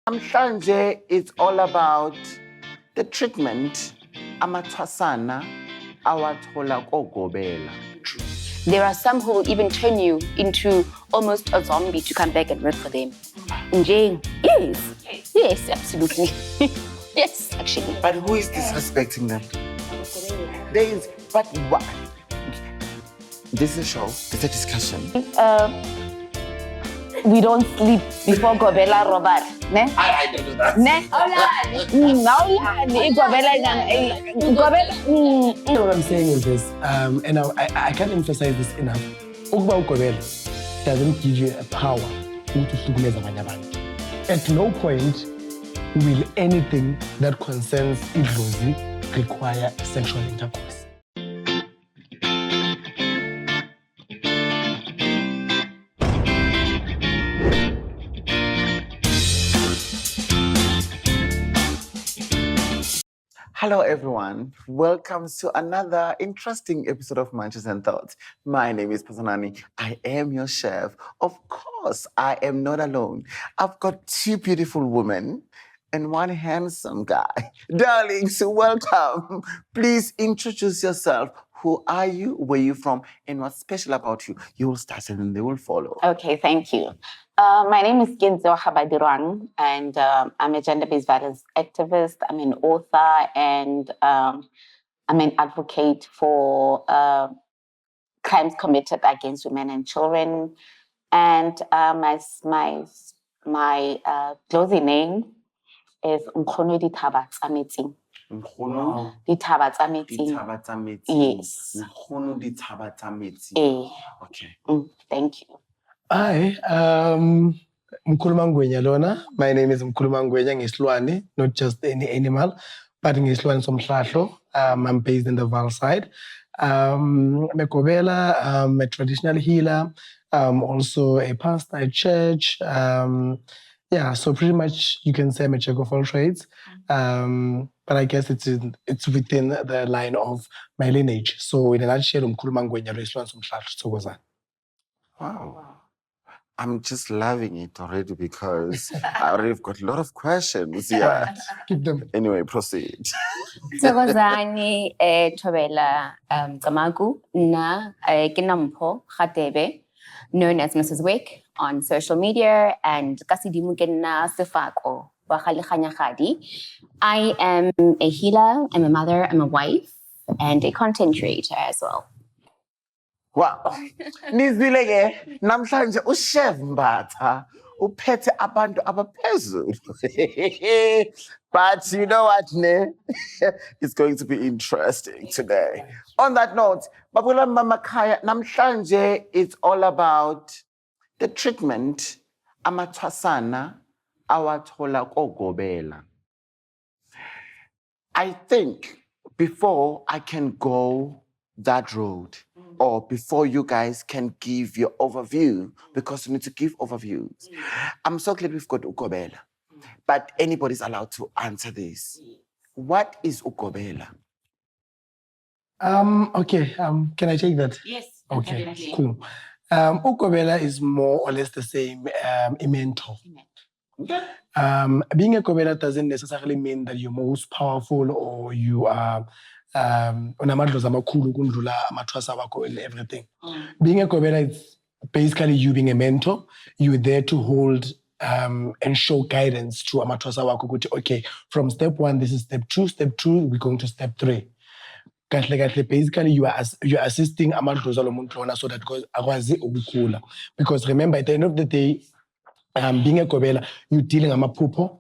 Namhlanje it's all about the treatment amathwasana awathola Ogobela. There are some who will even turn you into almost a zombie to come back and work for them. Jane, yes, absolutely. Yes, actually. But who is disrespecting them? There is, but what? This is a show, it's a discussion. We don't sleep before Gobela Robert. Ne? I don't do that. Ne? What I'm saying is this, and I can't emphasize this enough. Gobela doesn't give you a power to Ukuhlukunyezwa kwamathwasana. At no point will anything that concerns idlozi require sexual intercourse. Hello everyone, welcome to another interesting episode of Munches and Thoughts. My name is Phathanani. I am your chef. Of course, I am not alone. I've got two beautiful women and one handsome guy. Darlings, welcome. Please introduce yourself. Who are you? Where are you from? And what's special about you? You will start and then they will follow. Okay, thank you. My name is Keentse and I'm a gender-based violence activist. I'm an author and I'm an advocate for crimes committed against women and children. And my closing name is Mpho. Yes. Okay. Thank you. Hi, Lona. My name is Ngislwane, not just any animal, but Ngislwane somhlahlo. I'm based in the Val side. I'm a gobela, I'm a traditional healer, also a pastor at church. Yeah, so pretty much you can say I'm a jack of all trades. But I guess it's within the line of my lineage. So in a nutshell, Wow. I'm just loving it already because I already got a lot of questions. Yeah. Keep them. Anyway, proceed. Thokozani Thobela Kamagu na Mpho Khatebe, known as Mrs. Wick on social media, and Kasidimu Kena Sefako Wakhalekanyakadi. I am a healer, I'm a mother, I'm a wife, and a content creator as well. Wow. Nizile ke namhlanje uChef Mbatha uphethe abantu abaphezulu. But you know what, ne? It's going to be interesting today. On that note, Babula Mama Kaya, namhlanje it's all about the treatment amathwasana awathola Ogobela. I think before I can go that road, or before you guys can give your overview, because you need to give overviews. I'm so glad we've got Ogobela, but anybody's allowed to answer this. What is Ogobela? Okay, can I take that? Yes. Okay, Definitely. cool. Ogobela is more or less the same, a mentor. Okay. Being a gobela doesn't necessarily mean that you're most powerful or you are unamadlozi amakhulu ukundlula amathwasa wakho and everything. Being a gobela is basically you being a mentor. You're there to hold and show guidance to amathwasa wakho. Okay, from step 1, this is step 2. Step 2, we're going to step 3. Basically, you are assisting amadlozi alomuntu lona so that akwazi ukukhula. Because remember, at the end of the day, being a gobela, you're dealing amaphupho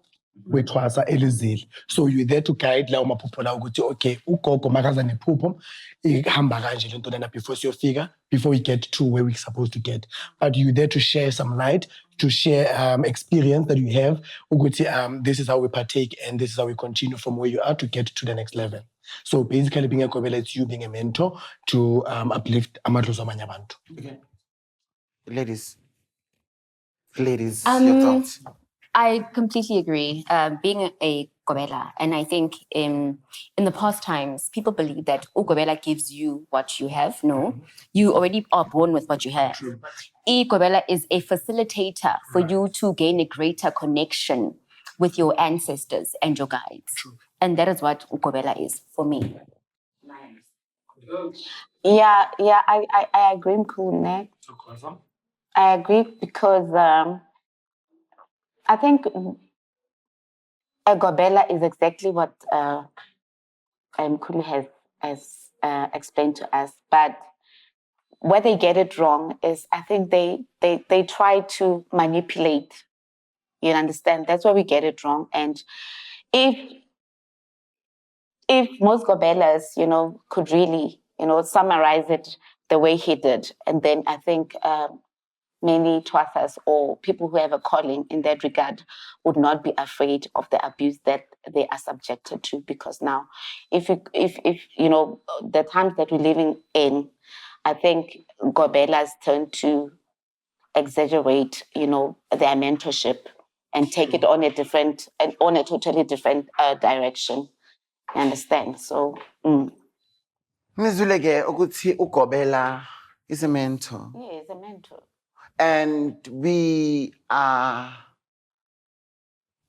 wethwasa elizile. So you're there to guide lawo maphupho lawo ukuthi okay, ugogo makaza nephupho ihamba kanje lento lena before we get to where we're supposed to get. But you're there to share some light, to share experience that you have ukuthi this is how we partake and this is how we continue from where you are to get to the next level. So basically, being a gobela, it's you being a mentor to uplift amadlozi amanye abantu. Okay. Ladies, your thoughts. I completely agree. Being a gobela, and I think in the past times, people believe that gobela gives you what you have. No, you already are born with what you have. True. Gobela is a facilitator for you to gain a greater connection with your ancestors and your guides. True. And that is what gobela is for me. Yeah, I agree, Mkhulu. I agree because I think a gobela is exactly what Mkhulu has explained to us. But where they get it wrong is I think they try to manipulate. You understand? That's where we get it wrong. And if most gobelas, could really, summarize it the way he did, and then I think many twasas or people who have a calling in that regard would not be afraid of the abuse that they are subjected to. Because now, if the times that we're living in, I think gobelas tend to exaggerate, their mentorship and take it on a totally different direction. You understand? So, Nizuleke ukuthi ugobela is a mentor. yeah, he's a mentor. And we are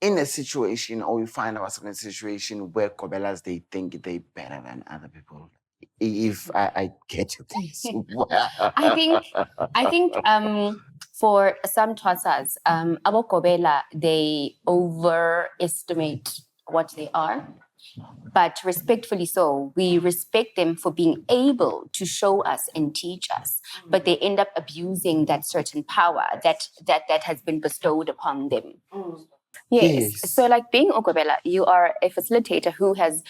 in a situation, or we find ourselves in a situation where gobelas, they think they're better than other people. If I get you this. I think for some twasas, abo gobela, they overestimate what they are. But respectfully so, we respect them for being able to show us and teach us. But they end up abusing that certain power that has been bestowed upon them. Yes. So like being Ogobela, you are a facilitator who has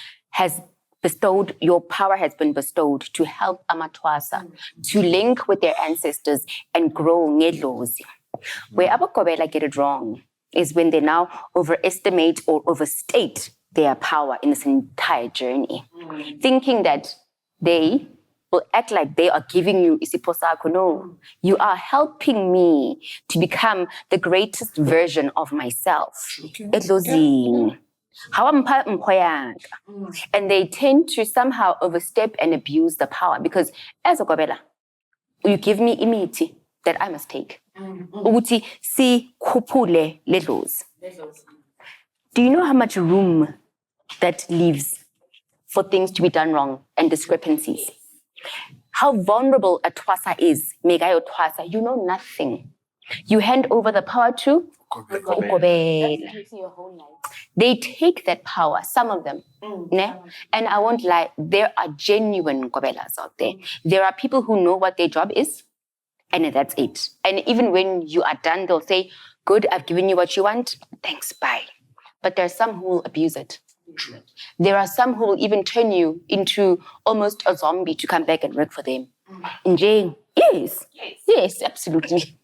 bestowed, your power has been bestowed to help amathwasa to link with their ancestors and grow ngedlozi. Where abogobela get it wrong is when they now overestimate or overstate their power in this entire journey, thinking that they will act like they are giving you isipho sakho. No, you are helping me to become the greatest version of myself. Edlozini. Hawampha mpho yaka. And they tend to somehow overstep and abuse the power, because as a gobela, you give me imithi that I must take. Ukuthi si khuphule ledlozi. Do you know how much room that leaves for things to be done wrong and discrepancies? How vulnerable a twasa is, megayo twasa, you know nothing. You hand over the power to Gobela. They take that power, some of them. And I won't lie, there are genuine gobelas out there. There are people who know what their job is, and that's it. And even when you are done, they'll say, good, I've given you what you want, thanks, bye. But there are some who will abuse it. True. There are some who will even turn you into almost a zombie to come back and work for them. In jail. Yes, absolutely.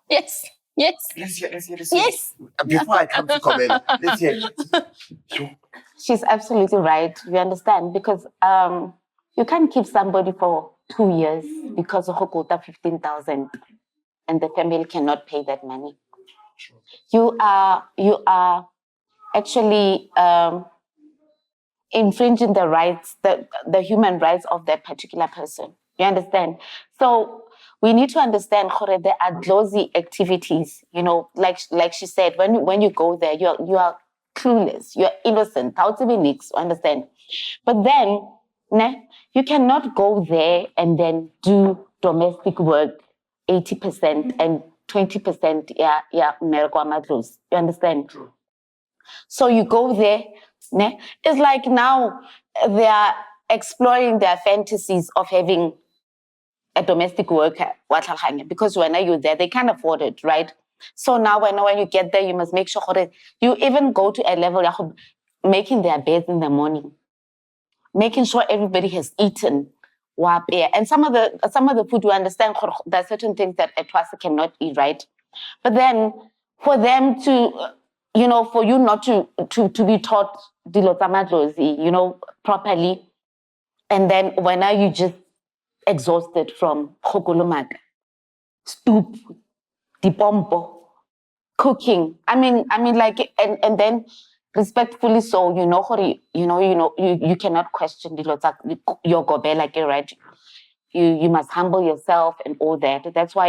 Yes. Let's hear. Before I come to Gobela, let's hear. She's absolutely right. You understand? Because you can't keep somebody for 2 years because of quota 15,000 and the family cannot pay that money. You are actually infringing the rights, the human rights of that particular person. You understand? So we need to understand there are dlozi activities, like she said, when you go there, you are clueless, you're innocent, understand? But then you cannot go there and then do domestic work 80% and 20% you understand? True. So you go there, it's like now they are exploring their fantasies of having a domestic worker, because when you're there, they can't afford it, right? So now when you get there, you must make sure you even go to a level of making their beds in the morning, making sure everybody has eaten. And some of the food, you understand, there are certain things that a twasa cannot eat, right? But then for them to, for you not to be taught dilotamadlozi, properly, and then when are you just exhausted from chokolomag, stoop, dipompo, cooking. I mean, like, and then respectfully so, you cannot question your gobela, right? You must humble yourself and all that. That's why,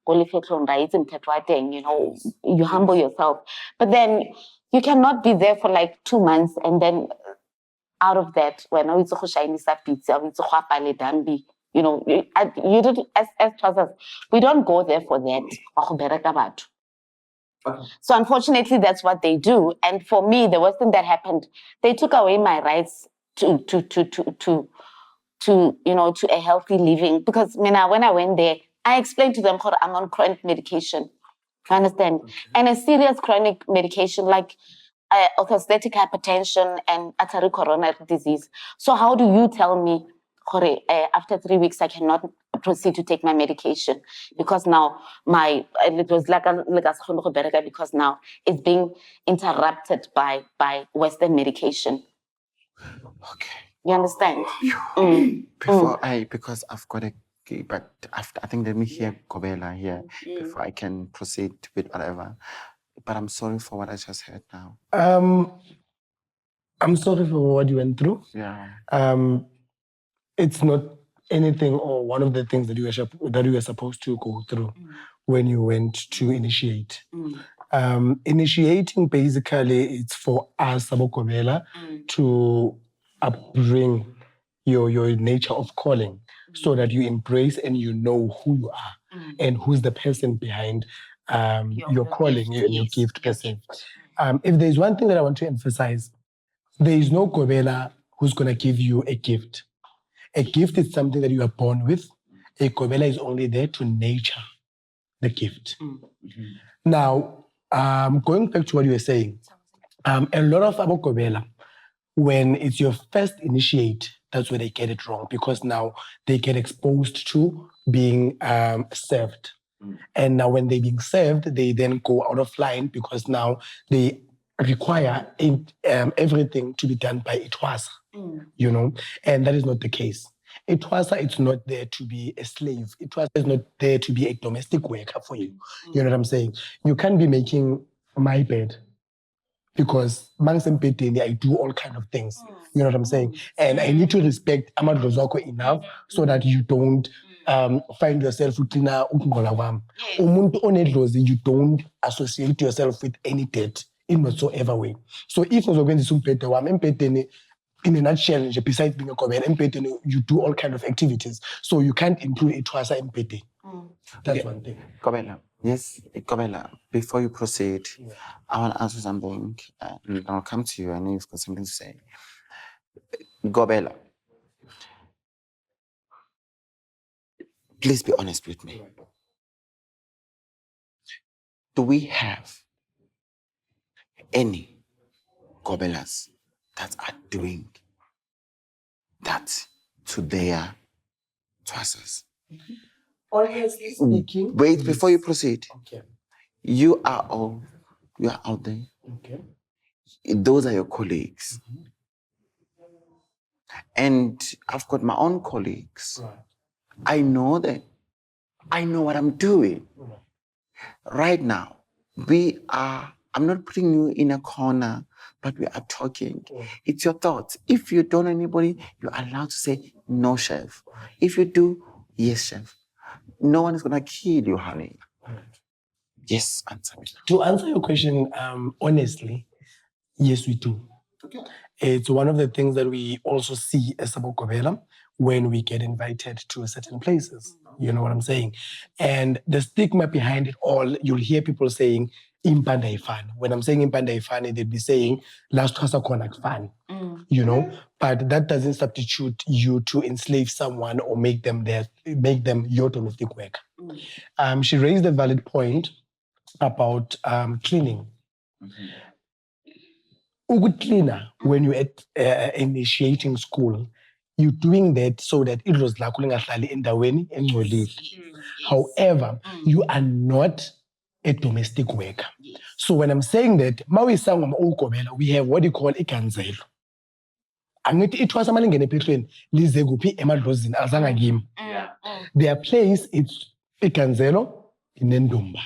you know, you humble yourself. But then you cannot be there for like 2 months and then out of that, when I you know, you did as trousers, we don't go there for that. So unfortunately, that's what they do. And for me, the worst thing that happened, they took away my rights to you know, to a healthy living. Because when I went there, I explained to them how I'm on chronic medication. You understand? Okay. And a serious chronic medication like orthostatic hypertension and arterial coronary disease. So how do you tell me, after 3 weeks, I cannot proceed to take my medication because now it was like a because now it's being interrupted by Western medication. Okay. You understand? Because I've got but I think let me hear Gobela here before I can proceed with whatever. But I'm sorry for what I just heard now. I'm sorry for what you went through. Yeah. It's not anything or one of the things that you were supposed to go through when you went to initiate. Initiating basically it's for us, Gobela, to upbring your nature of calling so that you embrace and you know who you are and who's the person behind your calling, your gift person. If there's one thing that I want to emphasize, there is no Gobela who's going to give you a gift. A gift is something that you are born with. A Gobela is only there to nurture the gift. Now, going back to what you were saying, a lot of our Gobela, when it's your first initiate, that's where they get it wrong because now they get exposed to being served. And now when they're being served, they then go out of line because now they require everything to be done by Entwaseni, you know, and that is not the case. Entwaseni, it's not there to be a slave. Entwaseni is not there to be a domestic worker for you. You know what I'm saying? You can't be making my bed because I do all kind of things. You know what I'm saying? And I need to respect amadlozwakho enough so that you don't find yourself with umuntu onedlozi, you don't associate yourself with any debt in whatsoever way. So if in a nutshell, besides being a Gobela, you do all kind of activities. So you can't include Entwaseni Mpete. That's one thing. Gobela. Yes, Gobela, before you proceed, I want to ask you something. I'll come to you. I know you've got something to say. Gobela, please be honest with me. Do we have any Gobelas that are doing that to their Twasas? Honestly speaking. Wait, before you proceed. Okay. You are out there. Okay. Those are your colleagues. And I've got my own colleagues. Right. I know that. I know what I'm doing. Right now, I'm not putting you in a corner, but we are talking. It's your thoughts. If you don't know anybody, you're allowed to say, no, chef. If you do, yes, chef. No one is going to kill you, honey. Yes, answer me. To answer your question, honestly, yes, we do. Okay. It's one of the things that we also see as Gobela when we get invited to certain places. You know what I'm saying? And the stigma behind it all, you'll hear people saying, Impanda ifan. When I'm saying Impanda ifan, they'd be saying, Last Twasa konak fan. You know, but that doesn't substitute you to enslave someone or make them your domestic worker. She raised a valid point about cleaning. Cleaner, when you're at initiating school, you're doing that so that it was like however, you are not a domestic worker. So when I'm saying that, we have what you call a ganzelo. Angithi ithwasa malingene ephehlweni lize kuphi emadlozini azange kimi. Their place it's iganzelo inendumba.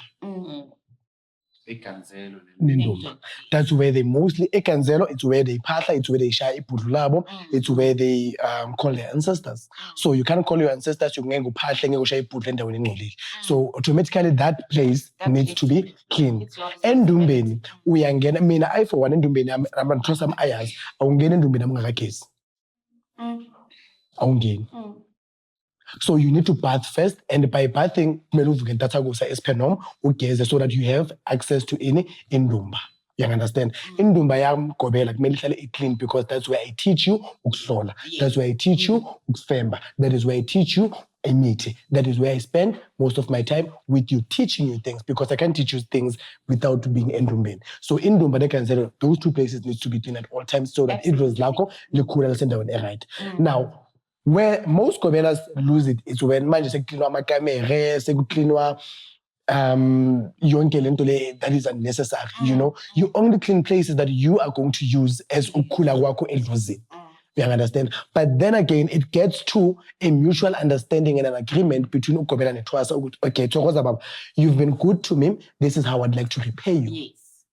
Nendumba. That's where they mostly, Ekanzelo, it's where they phahla, it's where they shaya ibhudlulabo, it's where they call their ancestors. So you can't call your ancestors, you can go phahla, ngeke ushaya ibhudla endaweni engcolile. So automatically that place needs to be clean. Endumbeni, uyangena, mina I for one endumbeni, I'm trust am ayas, awungena endumbeni amungakagezi. Awungeni. So you need to bath first, and by bathing, as per norm, so that you have access to any indumba. You understand? Indumba yam gobela kumele clean, because that's where I teach you ukuhlola. That's where I teach you ukufemba. That is where I teach you imithi. That is where I spend most of my time with you, teaching you things, because I can't teach you things without being endumbeni. So indumba nekanzelo, those two places need to be clean at all times, so that it was lako likhula lisendaweni right. Now, where most gobelas lose it is when manje sekuklinwa amakamere, sekuklinwa yonke lento le that is unnecessary. You know, you only clean places that you are going to use as ukukhula kwakho edlozini. You understand? But then again, it gets to a mutual understanding and an agreement between Ogobela and Entwasa. Okay, Thokoza Baba, you've been good to me. This is how I'd like to repay you. Yes.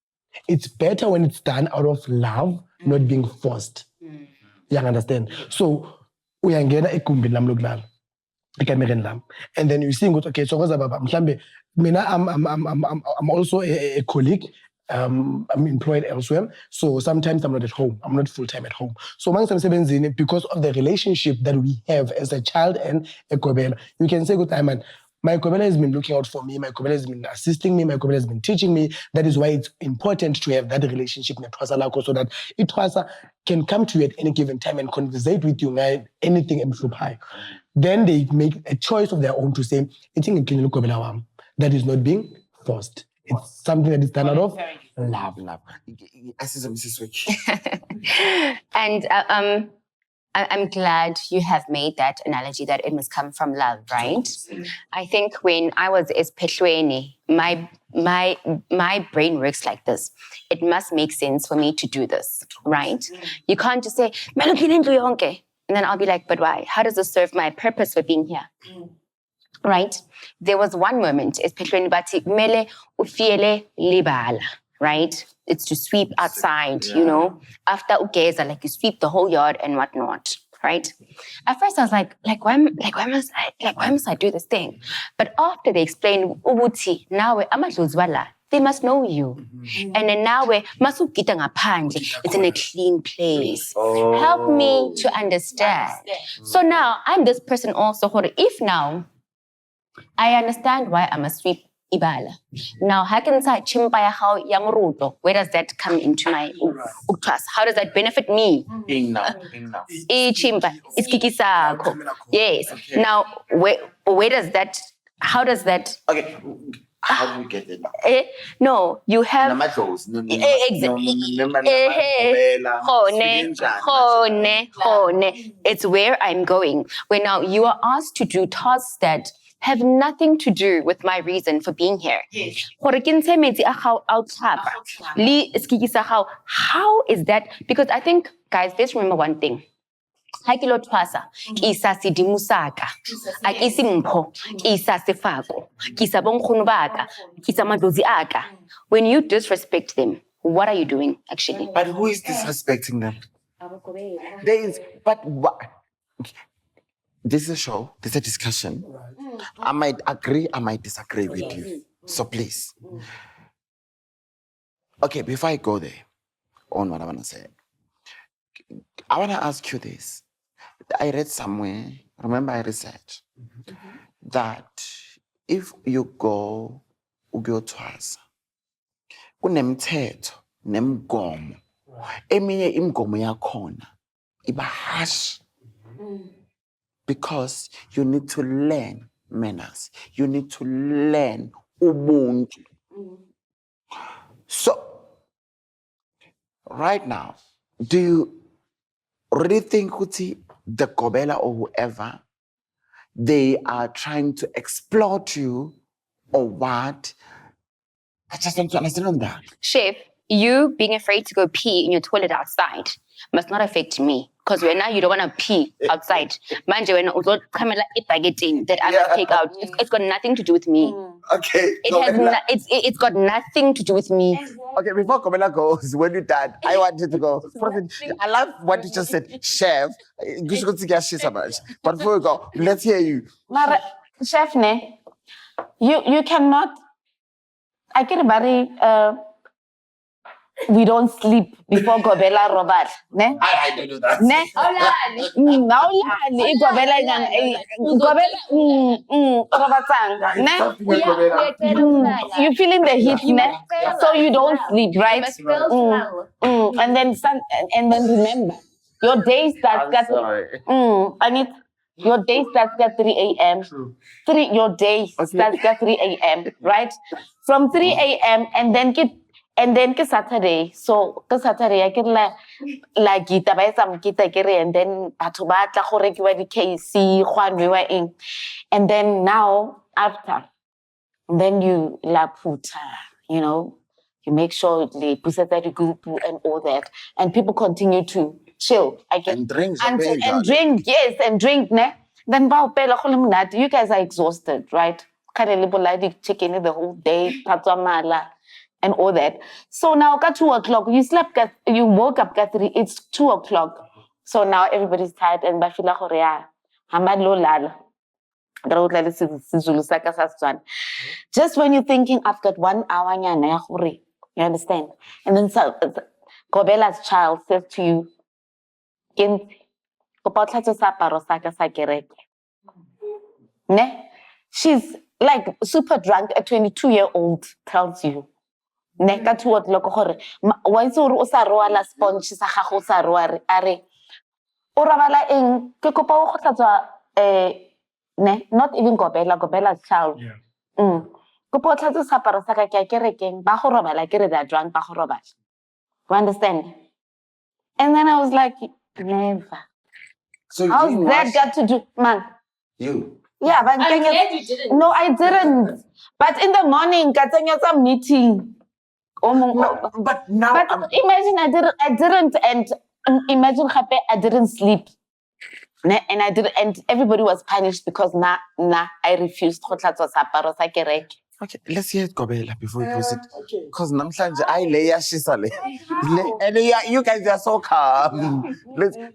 It's better when it's done out of love, not being forced. You understand? So uyangena egumbini lami lokulala ekamereni lami, and then you see okay, Thokoza Baba, mhlambe mina I'm also a colleague. I'm employed elsewhere, so sometimes I'm not at home. I'm not full time at home. So because of the relationship that we have as a child and a gobela, you can say, good time, man, my gobela has been looking out for me, my gobela has been assisting me, my gobela has been teaching me. That is why it's important to have that relationship so that Entwasa can come to you at any given time and conversate with you, anything high. Then they make a choice of their own to say, that is not being forced. It's something that is done out of love. And I'm glad you have made that analogy that it must come from love, right? I think when I was Entwaseni, my brain works like this. It must make sense for me to do this, right? You can't just say, and then I'll be like, but why? How does this serve my purpose for being here? Right? There was one moment, especially mele ufiele libala, right? It's to sweep outside, you know, after ugeza, like you sweep the whole yard and whatnot, right? At first I was like why must I do this thing? But after they explained, ubuti nawe amadlozibala, they must know you. And then now it's in a clean place. Help me to understand. So now I'm this person also, if now I understand why I must sweep ibala. Now, how can I chimpaya how yamuruto? Where does that come into my uktas? How does that benefit me? Chimpa, it's kikisako. Yes. Okay. Now, where does that? How does that? Okay. How do we get it? No, you have It's where I'm going. Where now you are asked to do tasks that have nothing to do with my reason for being here. How is that? Because I think, guys, let's remember one thing. Hakilo Twasa, Kisa Sidimusaka, Akisi Mpho, Kisa Sefako, Kisa Bonkunubaka, Kisa Madoziaka. When you disrespect them, what are you doing actually? But who is disrespecting them? There is, but what? This is a show, this is a discussion. I might agree, I might disagree with you. So please. Okay, before I go there, on what I want to say, I want to ask you this. I read somewhere, remember I researched, that if you go Ukuhlukunyezwa, kunemthetho nemgomo, eminye imgomo yakhona iba harsh, because you need to learn manners, you need to learn ubuntu. So, right now, do you really think the gobela or whoever, they are trying to exploit you or what? I just want to understand on that. Chef, you being afraid to go pee in your toilet outside must not affect me. Because when now you don't want to pee outside. Manje when that I must take out. It's got nothing to do with me. Okay. It's got nothing to do with me. Okay, before Gobela goes, when you're done, I want you to go. I love what you just said, chef. But before we go, let's hear you. Mara, chef, ne? You cannot. I get very. We don't sleep before Gobela Robert. Ne? I don't do that. Ne? You feeling the heat, ne? So you don't sleep, right? And then remember, your day starts at your day starts at 3 a.m. Your day starts at 3 a.m. Right? From 3 a.m. and then Saturday. So Saturday I get la gita ba some gita kere and then batho ba tla go rekiwa di KC gwanwe eng. And then now after then you la puta, you know, you make sure they puseta the group and all that, and people continue to chill. And drink, and drink, ne? Then you guys are exhausted, right? Chicken the whole day, and all that. So now at 2 o'clock, you woke up at 3, it's 2 o'clock. So now everybody's tired and bafila korea. Hamad lo lala. Just when you're thinking, I've got 1 hour, you understand? And then Gobela's child says to you, Keentse, she's like super drunk, a 22-year-old tells you. Neka 2 o'clock gore once o sa roa la sponge sa gago sa roa are o rabala eng ke kopa o go tlatswa not even Gobela's child kopa o tlatsa saparo sa ka ke a kerekeng ba go robala ke re they are drunk ba go robala. You understand? And then I was like, never. So how's that got to do, man? You? Yeah, but I'm glad you didn't. No, I didn't. But in the morning, some meeting. But now, imagine I didn't, and imagine I didn't sleep, and I didn't, and everybody was punished because I refused. Okay, let's hear it, Gobela, before we proceed. Because namhlanje I lay shisale. And you guys are so calm.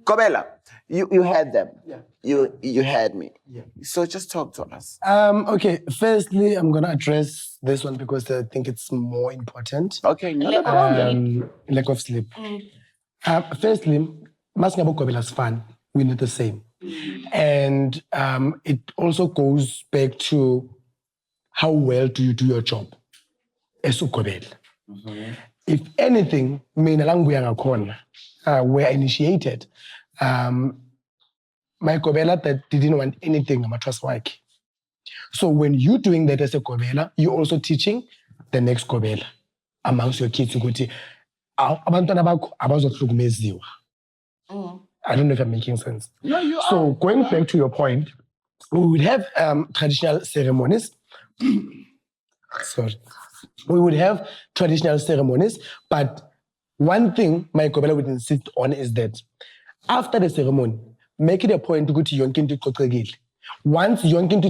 Gobela, you had them. Yeah. You had me. Yeah. So just talk to us. Okay, firstly, I'm going to address this one because I think it's more important. Okay, lack of sleep. Firstly, Masngabo Gobela's fun. We're not the same. And it also goes back to how well do you do your job as Ogobela. If anything, were initiated, my Gobela that didn't want anything amathwasana. So when you're doing that as a Gobela, you're also teaching the next Gobela amongst your kids. I don't know if I'm making sense. No, you are. So going back to your point, we would have traditional ceremonies. Sorry. We would have traditional ceremonies, but one thing my Gobela would insist on is that after the ceremony, make it a point to go to Yonkin to. Once Yonkin to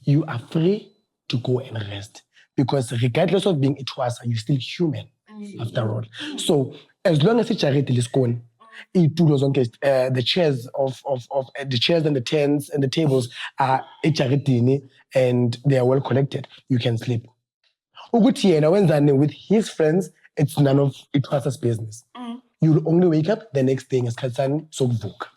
you are free to go and rest. Because regardless of being Entwaseni, you're still human after all. So as long as the charity is gone, the chairs the chairs and the tents and the tables are charity and they are well collected, you can sleep. With his friends, it's none of Entwasena's business. You'll only wake up the next day as Khatsani Sokvuk.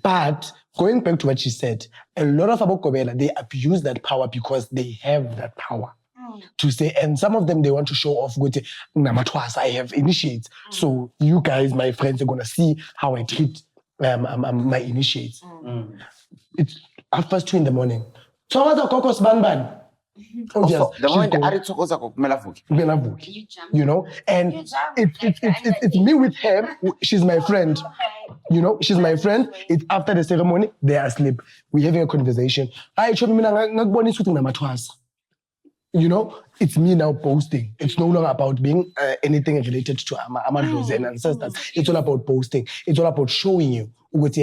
But going back to what she said, a lot of Gobela, they abuse that power because they have that power. To say, and some of them, they want to show off with Namathwasa, I have initiates. So you guys, my friends, are going to see how I treat my initiates. It's 2:30 in the morning. So what's the kokos ban? The moment you know, and it's me with her. She's my friend. You know, she's my friend. It's after the ceremony, they are asleep. We're having a conversation. you know, it's me now boasting. It's no longer about being anything related to amadlozi and ancestors. It's all about boasting. It's all about showing you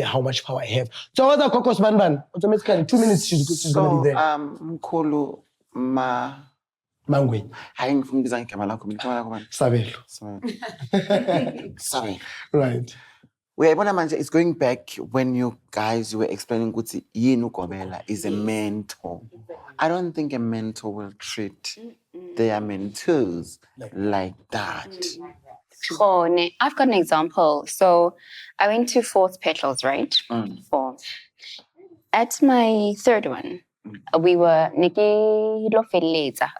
how much power I have. So what's that Kokos Banban? Automatically 2 minutes she's gonna be there. Mkhulu Mangwe. hayi ngifuna ukubiza igama lakho bani? Sabelo. Sorry. Right. Uyayibona manje, it's going back when you guys were explaining ukuthi yini uGobela is a mentor. I don't think a mentor will treat their mentors like that. I've got an example. So I went to 4th Petals, right? 4. At my 3rd one, we were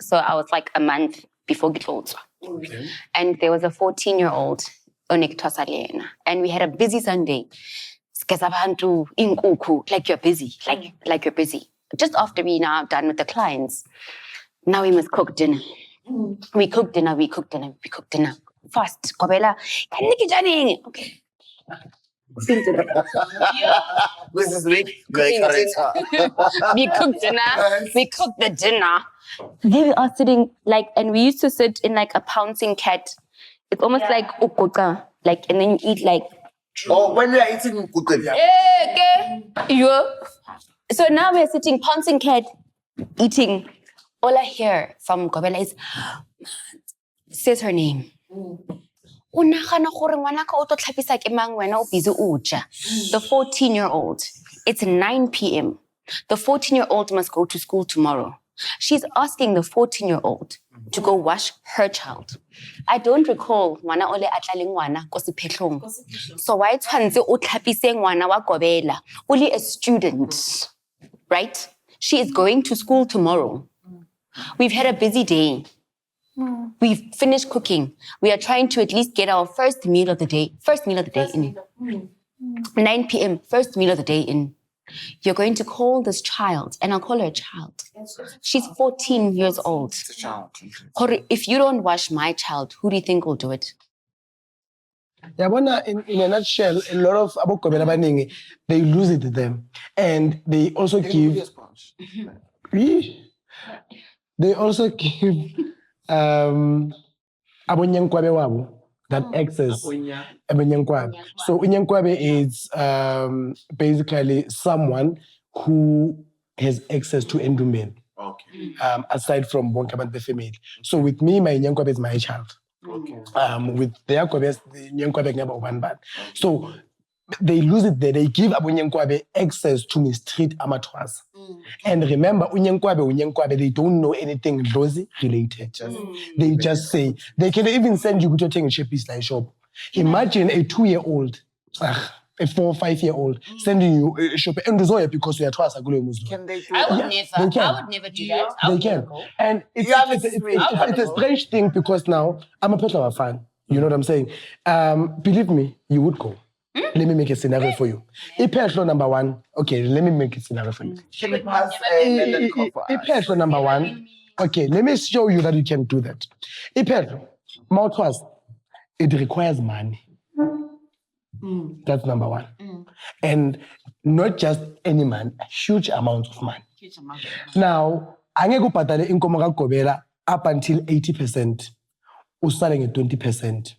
so I was like a month before Gitlotswa. Okay. And there was a 14-year-old and we had a busy Sunday. Like you're busy, like you're busy. Just after we now done with the clients, now we must cook dinner. We cook dinner. Fast, Gobela. Okay. Mrs. Wick, great character. We cooked the dinner. Then we are sitting and we used to sit in like a pouncing cat. It's almost like ukoka, and then you eat like. Oh, when we are eating kutel. So now we're sitting pouncing cat, eating. All I hear from Gobela is, says her name. The 14-year-old. It's 9 p.m. The 14-year-old must go to school tomorrow. She's asking the 14-year-old to go wash her child. I don't recall wana ole atlaling wana kosi petlong. So why tshwantse o tlhapise ngwana wa Gobela? Only a student, right? She is going to school tomorrow. We've had a busy day. We've finished cooking. We are trying to at least get our first meal of the day in. 9 p.m., first meal of the day in. You're going to call this child, and I'll call her a child. She's 14 years old. If you don't wash my child, who do you think will do it? Yeah, in a nutshell, a lot of Gobela baningi, they lose it to them. And they also give... They also give abonyankwabe wabo that access. So unyankwabe is basically someone who has access to endowment. Okay. Aside from the family. So with me, my nyankwabe is my child. Okay. With their kwabes, the nyankwabe never one bad. So they lose it there. They give Abunyankwabe access to mistreat amatwas. And remember, Unyankwabe, they don't know anything Lozi related. They just say, they can even send you to a piece like shop. Imagine a 2-year-old, a 4 or 5-year-old sending you a shop and because we are twice a good Muslim. Can they do I that? would never do that. They can. And it's a strange thing because now I'm a Petlava fan. You know what I'm saying? Believe me, you would go. Let me make a scenario for you. Ipetro number 1. Okay, let me make a scenario for you. Can you pass Ipetro number 1. Okay, let me show you that you can do that. Ipetro, mouthwash, it requires money. That's number 1. And not just any man, a huge amount of money. Now, angeke ubhadale inkomo kaGobela up until 80%. Usale nge-20%.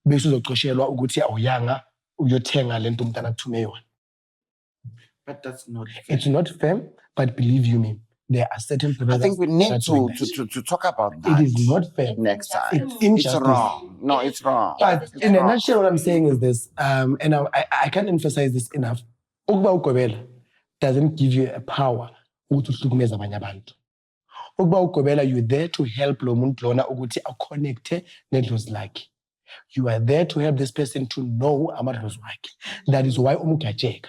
Bese uzoqoshelwa ukuthi awuyanga uyothenga lento umntana akuthume yona. But that's not fair. It's not fair, but believe you me, there are certain people. I think we need to talk about that. It is not fair. Next time. It's injustice. It's wrong. No, it's wrong. But in a nutshell, what I'm saying is this, and I can't emphasize this enough. Ukuba uGobela doesn't give you a power ukuthi uhlukumeza abanye abantu. Ukuba uGobela, you're there to help lo muntu lona ukuthi aconnecte nedlozi lakhe. You are there to help this person to know amadlozi wakhe. That is why umgajeka.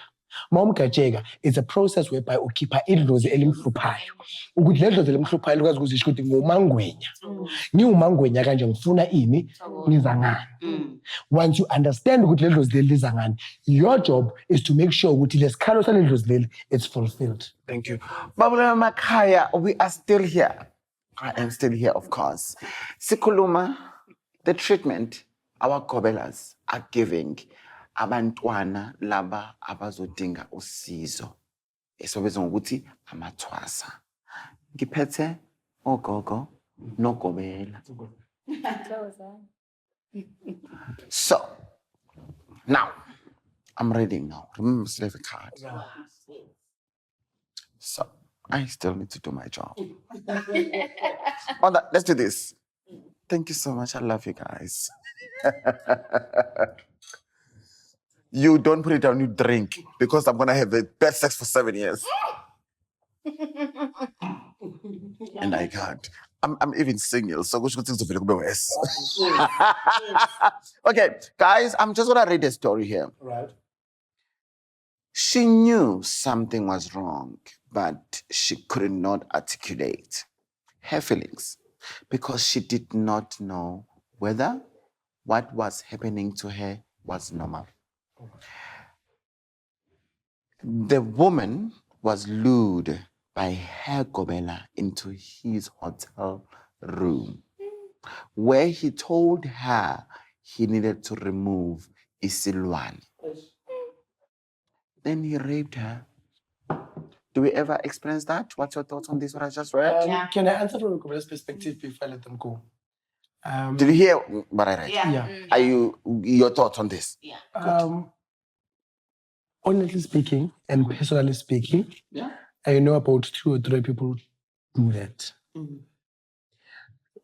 Umgajeka is a process whereby ukhipha idlozi elimhluphayo. Ukuthi ledlozi elimhluphayo likwazi ukuzisho ukuthi ngumangwenya. Ngiwumangwenya kanje ngifuna ini niza ngani. Once you understand ukuthi ledlozi leli liza ngani, your job is to make sure ukuthi lesikhalo saledlozi leli it's fulfilled. Thank you. Babula Makaya, we are still here. I am still here, of course. Sikuluma, the treatment our Gobelas are giving abantwana laba abazodinga usizo. Esobizwa ngokuthi amathwasa. Ngiphethe Ogogo, no gobela. So, now, I'm reading now. Remember, slave card. So, I still need to do my job. On that, let's do this. Thank you so much. I love you guys. You don't put it down, you drink, because I'm going to have the best sex for 7 years. And I can't. I'm even single, so go things to be worse. Okay, guys, I'm just gonna read a story here. Right. She knew something was wrong, but she could not articulate her feelings because she did not know whether what was happening to her was normal. The woman was lured by her gobela into his hotel room, where he told her he needed to remove isilwane. Then he raped her. Do we ever experience that? What's your thoughts on this, what I just read? Can I answer from a gobela's perspective before I let them go? Did you hear what I read? Yeah. Are your thoughts on this? Honestly speaking, and personally speaking, I know about 2 or 3 people do that.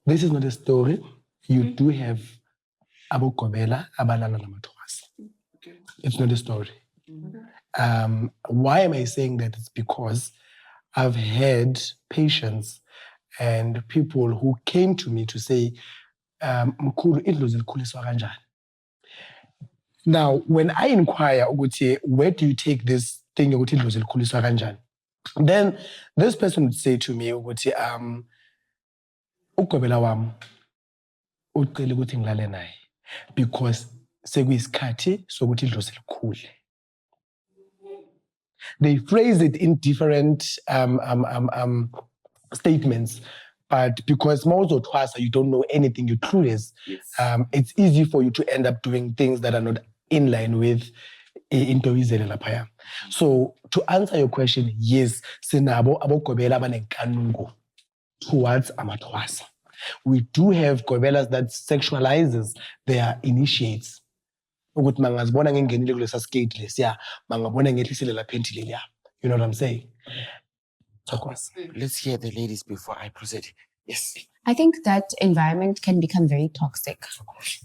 This is not a story. You do have Abo Gobela, Abalala Namathwasa. It's not a story. Why am I saying that? It's because I've had patients and people who came to me to say, Mkhulu, idlozi likhuliswa kanjani? Now, when I inquire, where do you take this thing yokuthi idlozi likhuliswa kanjani? Then this person would say to me, ugobela wam ucela ukuthi ngilale naye because sekuyisikhathi sokuthi idlozi likhule. They phrase it in different statements, but because most of us, you don't know anything, you're clueless. It's easy for you to end up doing things that are not in line with into lapha. So to answer your question, yes, sinabo abogobela abanenkanungo towards amathwasa. We do have gobelas that sexualizes their initiates. Ukuthi mangazibona ngengenile kulesa skate lesiya, mangabona ngehlisile lapha endleleni ya. You know what I'm saying? Of course. Let's hear the ladies before I proceed. Yes. I think that environment can become very toxic.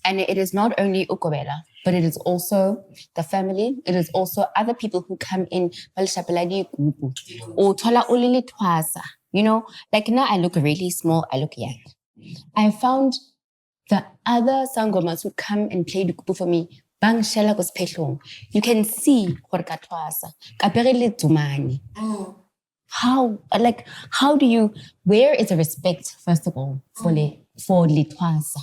And it is not only Ogobela, but it is also the family. It is also other people who come in. Or thola ulili twasa. You know, like now I look really small, I look young. I found the other sangomas who come and play the kupu for me. Bang shela gospelong. You can see horka twasa. Kaperele tumani. How do you, where is the respect, first of all, for Litwasa?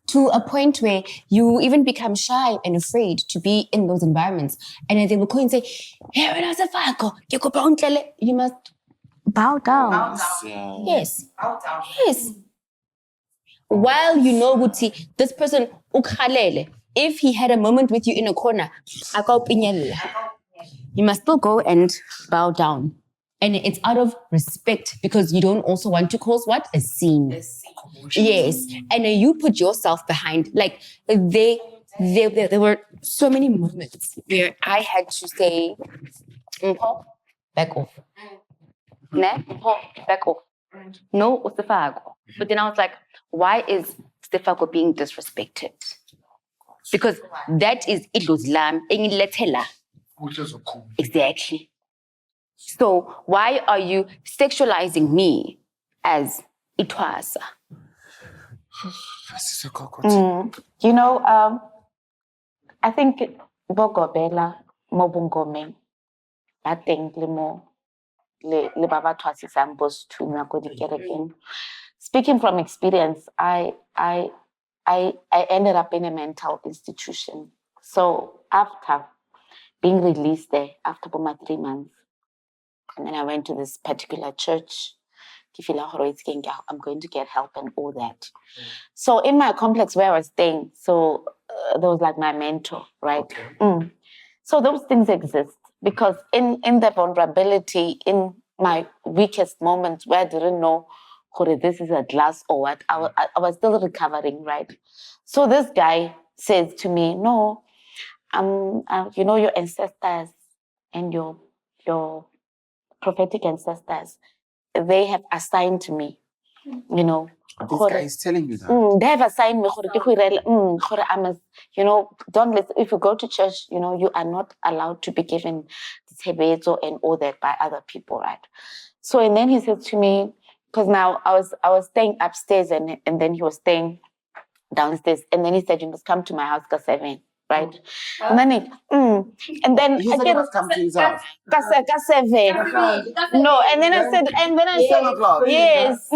To a point where you even become shy and afraid to be in those environments. And then they will call and say, hey, you must bow down. Yes. Bow down. Yes. While you know, Guti, this person, if he had a moment with you in a corner, you must still go and bow down. And it's out of respect because you don't also want to cause what? A scene. Yes. And you put yourself behind. Like, there were so many moments where I had to say, Mpho, back off. Mpho, back off. No, Ustifago. But then I was like, why is Ustifago being disrespected? Because that is idlozlam, engilethela. Exactly. So why are you sexualizing me as Itwasa? You know, I think Bogobela, Mobungome, I think Limo, Le Baba Twasi Sambos to Nakodi. Speaking from experience, I ended up in a mental institution. So after being released there, after about 3 months, and then I went to this particular church. I'm going to get help and all that. So in my complex where I was staying, so there was like my mentor, right? So those things exist because in the vulnerability, in my weakest moments where I didn't know whether this is a glass or what. I was still recovering, right? So this guy says to me, no, you know, your ancestors and your prophetic ancestors, they have assigned to me, you know. This guy is telling you that. They have assigned me, I must, you know, don't listen. If you go to church, you know, you are not allowed to be given the tebezo and all that by other people, right? So, and then he said to me, because now I was staying upstairs and then he was staying downstairs, and then he said, you must come to my house at 7, right? And then and then He said he must come to his house. Ka 7. No, and then I said, 7 o'clock. yes.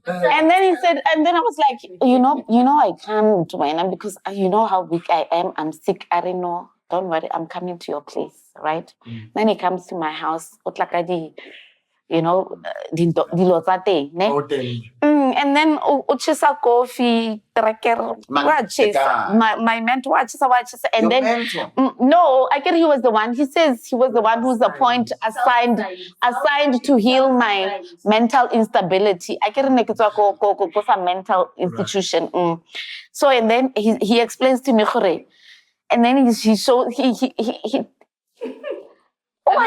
And then he said, and then I was like, you know, I can't, man, because you know how weak I am. I'm sick. I don't know. Don't worry, I'm coming to your place, right? Then he comes to my house. You know, and then uchisa coffee, my mentor, and then no, I get he was the one. He says he was the one who's assigned to heal my mental instability. I get a mental institution. So and then he explains to me, and then he showed he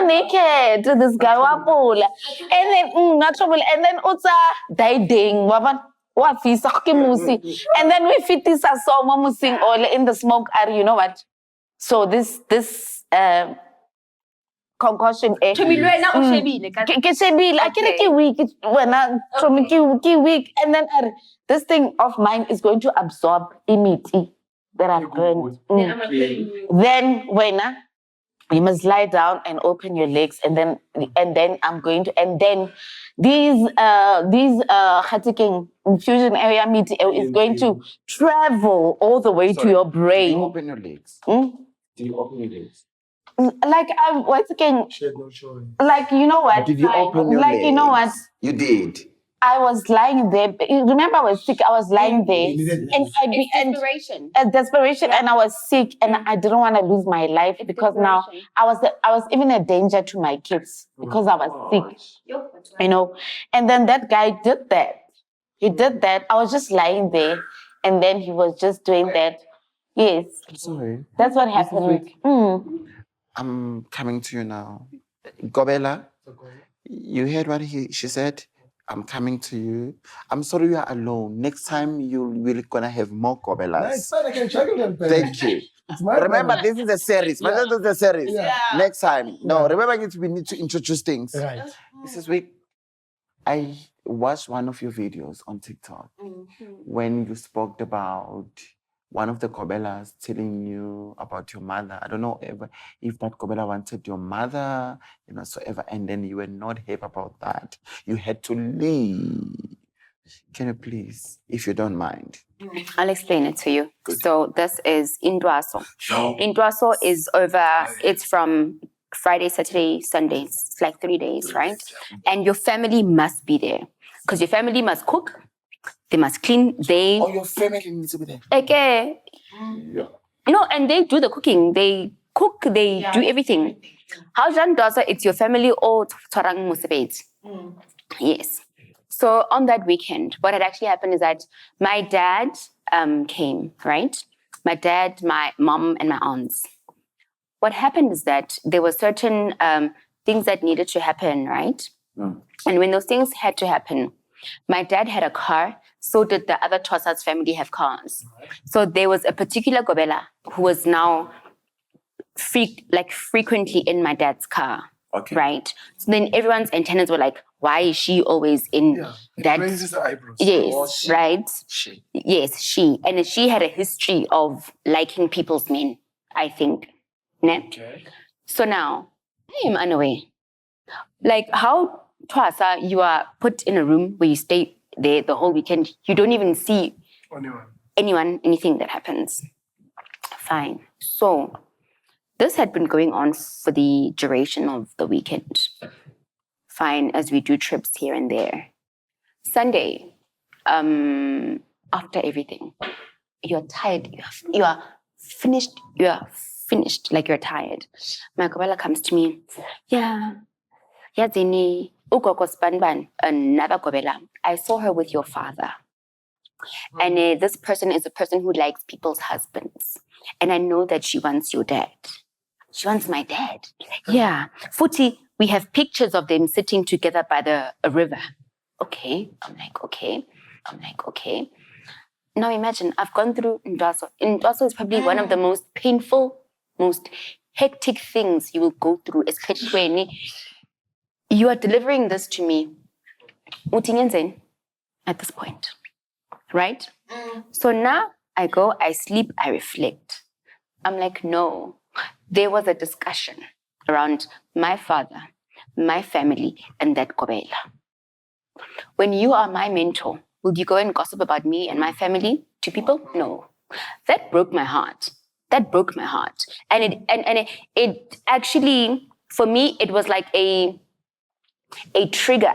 naked to this guy wapola, and then not trouble, and then utsa diding wafisa musi, and then we fit this as so musing all in the smoke area. You know what? So this concussion weak and then this thing of mine is going to absorb immediately that I've burned. Then when you must lie down and open your legs, and then I'm going to, and then these infusion area meat is going to travel all the way to your brain. Do you open your legs? Do you open your legs? Like I'm once again. Like you know what? Did you open your legs? You know what? You did. I was lying there. Remember, I was sick. I was lying there, and desperation, and I was sick, and I didn't want to lose my life because now I was even a danger to my kids because I was sick, you know. And then that guy did that. He did that. I was just lying there, and then he was just doing that. Yes, I'm sorry. That's what happened. I'm coming to you now, Gobela. You heard what she said. I'm coming to you. I'm sorry you are alone. Next time we're gonna have more Gobelas. Nice, I can check them. Thank you. Remember, this is a series. Yeah. This is a series. Yeah. Next time. No, remember we need to introduce things. Right. Mrs. Wick, I watched one of your videos on TikTok when you spoke about one of the Gobelas telling you about your mother. I don't know if that Gobela wanted your mother, you know, so ever, and then you were not happy about that. You had to leave. Can you please, if you don't mind? I'll explain it to you. Good. So this is Entwaso. Entwaso is it's from Friday, Saturday, Sunday. It's like 3 days, right? And your family must be there because your family must cook. They must clean. Your family needs to be there. Okay. Yeah. No, and they do the cooking. They cook. They do everything. How Jan does it? It's your family or Twarang Mcbeth. Yes. So on that weekend, what had actually happened is that my dad came. Right. My dad, my mom, and my aunts. What happened is that there were certain things that needed to happen. Right. And when those things had to happen, my dad had a car, so did the other Xhosa's family have cars. So there was a particular Gobela who was now frequently in my dad's car. Okay. Right? So then everyone's antennas were like, why is she always in that? It raises the eyebrows. Yes, right? She. Yes, she. And she had a history of liking people's men, I think. Ne? Okay. So now, I am unaware. Like how Twasa, you are put in a room where you stay there the whole weekend. You don't even see anything that happens. Fine. So this had been going on for the duration of the weekend. Fine, as we do trips here and there. Sunday, after everything, you're tired. You are finished. You are finished, like you're tired. My gobela comes to me. Yeah, dine, ugogo spanban, another gobela. I saw her with your father. And this person is a person who likes people's husbands. And I know that she wants your dad. She wants my dad. Yeah. Futi, we have pictures of them sitting together by the river. Okay. I'm like, okay. Now imagine, I've gone through Entwaso. Entwaso is probably one of the most painful, most hectic things you will go through, especially when you are delivering this to me. At this point. Right? So now I go, I sleep, I reflect. I'm like, no. There was a discussion around my father, my family, and that gobela. When you are my mentor, will you go and gossip about me and my family to people? No. That broke my heart. And it actually, for me, it was like a trigger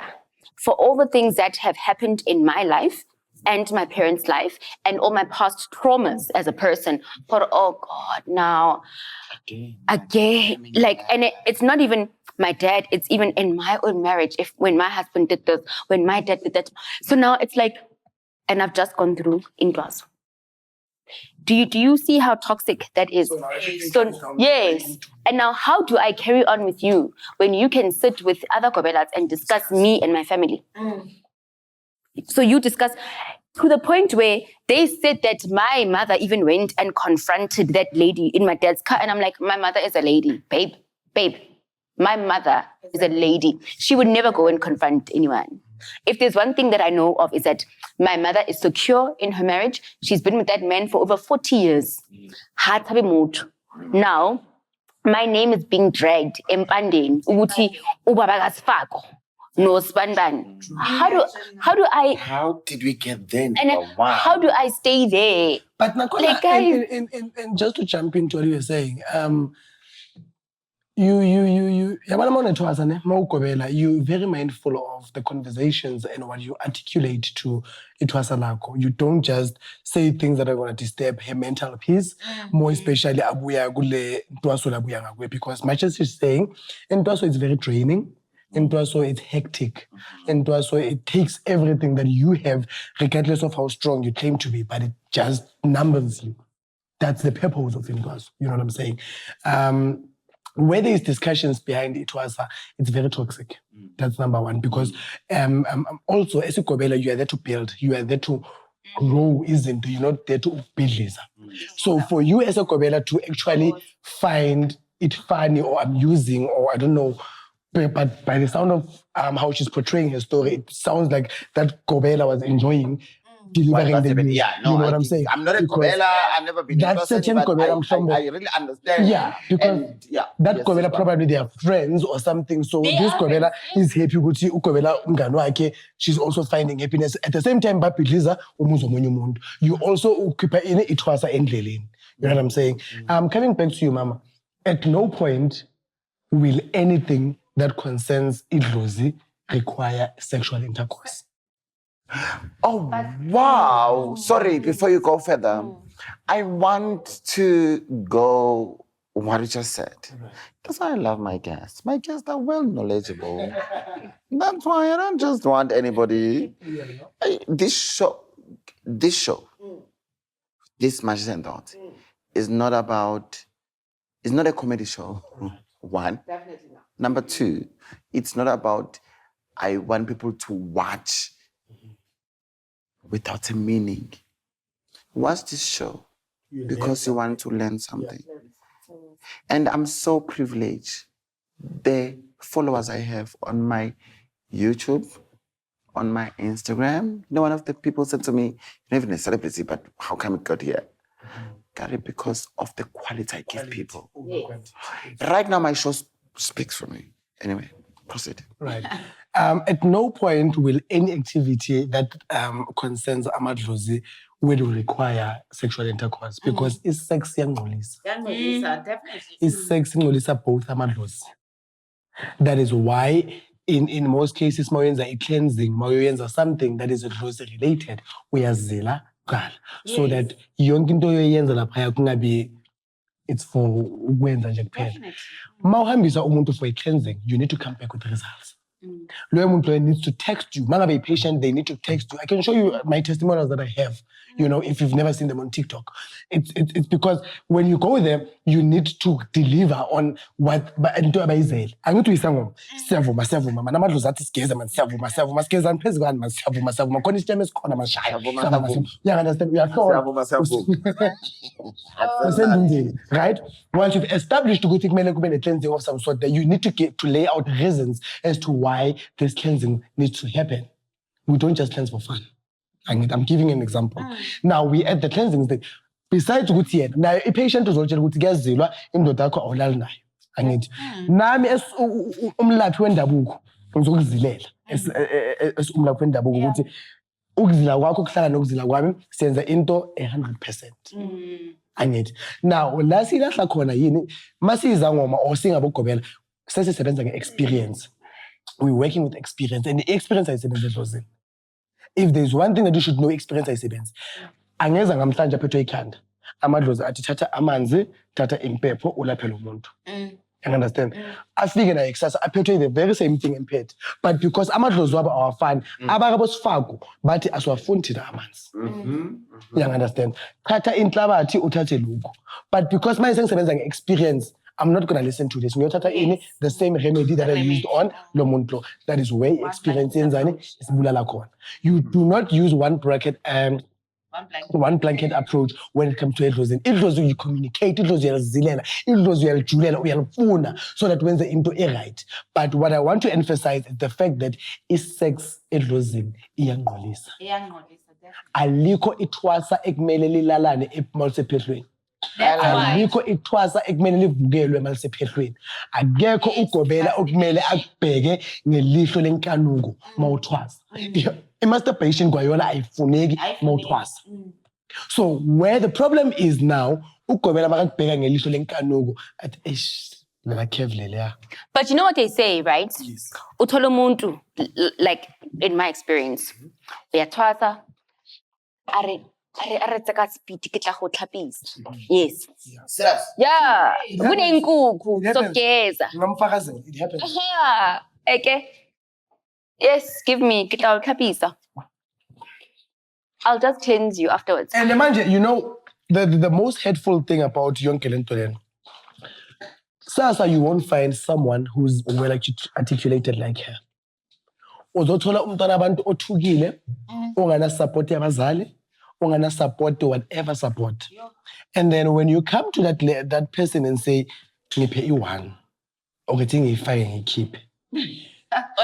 for all the things that have happened in my life and my parents' life and all my past traumas as a person. But oh God, now again, like, and it's not even my dad, it's even in my own marriage. When my husband did this, when my dad did that. So now it's like, and I've just gone through Entwaso. Do you see how toxic that is? So yes. And now how do I carry on with you when you can sit with other gobelas and discuss me and my family? So you discuss to the point where they said that my mother even went and confronted that lady in my dad's car. And I'm like, my mother is a lady, babe. My mother is a lady. She would never go and confront anyone. If there's one thing that I know of is that my mother is secure in her marriage. She's been with that man for over 40 years. Now, my name is being dragged. Empandeni, ukuthi ubaba kasifako. No spanban. How did we get there? How do I stay there? But Nakola, Like, guys, and just to jump into what you were saying, you're very mindful of the conversations and what you articulate to Itwasa Lako. You don't just say things that are going to disturb her mental peace, more especially because much as you're saying, Entwaso is very draining. Entwaso it's hectic. Entwaso it takes everything that you have, regardless of how strong you claim to be, but it just numbers you. That's the purpose of Entwaso. You know what I'm saying? Where there is discussions behind Itwasa, it's very toxic. That's number one. Because also, as a gobela, you are there to build. You are there to grow, isn't it? You're not there to build. So for you as a gobela to actually find it funny or amusing or I don't know, but by the sound of how she's portraying her story, it sounds like that gobela was enjoying delivering the news. Yeah, no, you know what I'm saying? I'm not a gobela. I've never been. That certain gobela, I really understand. Yeah, because that gobela probably they are friends or something. So this gobela is happy with you. Gobela umgano she's also finding happiness at the same time. But you also keep in Itwasa endleleni. You know what I'm saying? Coming back to you, Mama. At no point will anything that concerns Idlozi require sexual intercourse. Oh, wow. Sorry, before you go further, I want to go what you just said. Because I love my guests. My guests are well knowledgeable. That's why I don't just want anybody. This show, This Matches and Thoughts, is not about, it's not a comedy show. One. Definitely not. Number two, it's not about, I want people to watch without a meaning. Watch this show because you want to learn something. And I'm so privileged. The followers I have on my YouTube, on my Instagram, one of the people said to me, you're not even a celebrity, but how come it got here? Got it because of the quality I give people. Right now, my show speaks for me. Anyway, proceed. Right. At no point will any activity that concerns Amadlozi will require sexual intercourse because it's sex yangolisa. Definitely. It's sex yangolisa both Amadlozi. That is why in most cases, Mayenza a cleansing, Mayenza something that is closely related. We are zela. So that yonke into yoyenza lapha kungabi it's for ukwenza nje kuphela. Mawuhambisa umuntu for a cleansing, you need to come back with the results. Loyo muntu loyo needs to text you. Mangabe patient, they need to text you. I can show you my testimonials that I have, you know, if you've never seen them on TikTok. It's because when you go there, you need to deliver on what into abayizela. Angithi uyisangoma, siyavuma mana amadlozi athi sigeze man siyavuma sigeze aniphezu kwani man siyavuma khona isitsheme esikhona mashaya. Yeah, understand? We are right? Once you've established ukuthi kumele kube ne-cleansing of some sort, you need to lay out reasons as to why this cleansing needs to happen. We don't just cleanse for fun. I'm giving an example. Now we at the cleansing stage. Besides ukuthi yena nayo i-patient uzotshela ukuthi kuyazilwa indoda yakho awulali nayo. Angithi nami umlaphi wendabuko ngizokuzilela umlaphi wendabuko ukuthi ukuzila kwakho kuhlala nokuzila kwami senza into 100%. Angithi now la silahla khona yini masiza ngoma or singabogobela sesisebenza nge-experience. We're working with experience, and the experience ayisebenza edlozini. If there's one thing that you should know, experience ayisebenza. Angeza ngamhlanje aphethwe ikhanda amadlozi athi thatha amanzi thatha impepho ulaphe lo muntu. You understand? Afike na eksasa aphethwe the very same thing emphethe, but because amadlozi wabo awafani abakabosifako bathi asiwafuni thina amanzi. You understand? Thatha inhlabathi uthathe lokho, but because manje sengisebenza nge-experience, I'm not going to listen to this. The same remedy that I used on lo muntu. That is way experience yenzani isibulala khona. You do not use one blanket approach when it comes to edlozini. Edlozini you communicate, edlozini uyazilela, edlozini uyajulela, uyalifuna so that when the into right. But what I want to emphasize is the fact that is sex edlozini iyangqolisa. Alikho ithwasa ekumele lilalane emalsephehlweni. Alikho ithwasa ekumele livukelwe emalsephehlweni. Akekho ugobela okumele akubheke ngelihlo lenkanuko mawuthwasa. Masturbation kwayona ayifuneki mawuthwasa. So where the problem is now, ugobela makakubheka ngelihlo lenkanuko at but you know what they say, right? Yes. Uthola umuntu, like in my experience, uyathwasa are tsaka speed ke tla go tlhapisa. Yes. Yeah. Kuneenkukhu sokugeza. Ngomfakazela it happens. Okay. Yes, give me ke tla tlhapisa. I'll just cleanse you afterwards. And imagine, you know, the most hateful thing about yonke lento lena. Sasa you won't find someone who's well articulated like her. Uzothola umntwana abantu othukile, ongana support yabazali, ongana support whatever support. And then when you come to that person and say, ngiphe i1, okay, ngiyifake ngikhiphe.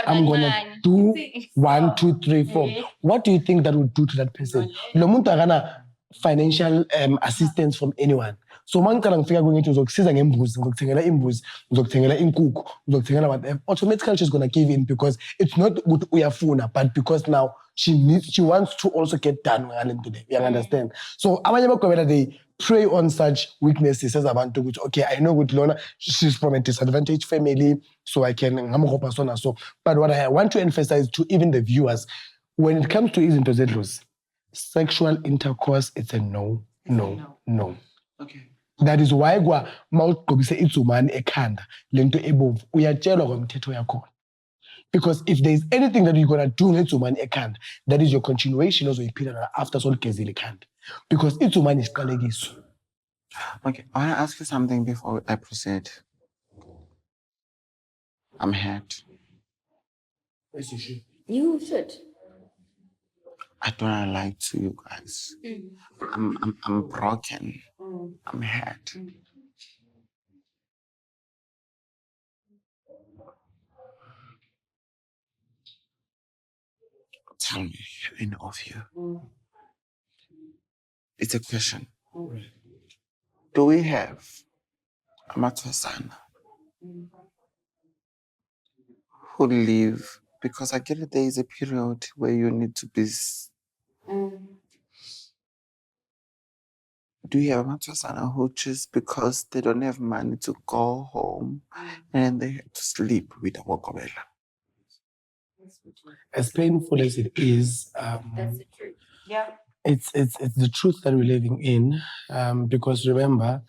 I'm gonna do 1, 2, 3, 4. What do you think that would do to that person? Lo muntu akana financial assistance from anyone. So mangicala ngifika kungithi uzokusiza ngembuzi, ngizokuthengela imbuzi, ngizokuthengela inkukhu, ngizokuthengela whatever. Automatically she's gonna give in because it's not good uyafuna, but because now she wants to also get done today. You understand? So abanye bagobela they prey on such weaknesses as abantu ukuthi okay, I know good Lona, she's from a disadvantaged family, so I can ngamgopha so na so. But what I want to emphasize to even the viewers, when it comes to izinto zedlozi, sexual intercourse, it's a no. Okay. That is why kwa mawugqobise itsumani ekhanda lento ebomvu uyatshelwa kwamthetho yakho. Because if there is anything that you're going to do ngetsumani ekhanda, that is your continuation ozoyiphila after solugezile ekhanda. Because itsumani isiqalekiso. Okay, I want to ask you something before I proceed. I'm hurt. Yes, you should. You should. I don't lie to you guys. I'm broken. I'm hurt. Tell me, any of you. It's a question. Do we have a mathwasana who live? Because I get it, there is a period where you need to be. Do you have a mathwasana who just because they don't have money to go home and they have to sleep with a gobela? As painful as it is, that's the truth. Yeah. It's the truth that we're living in. Because remember,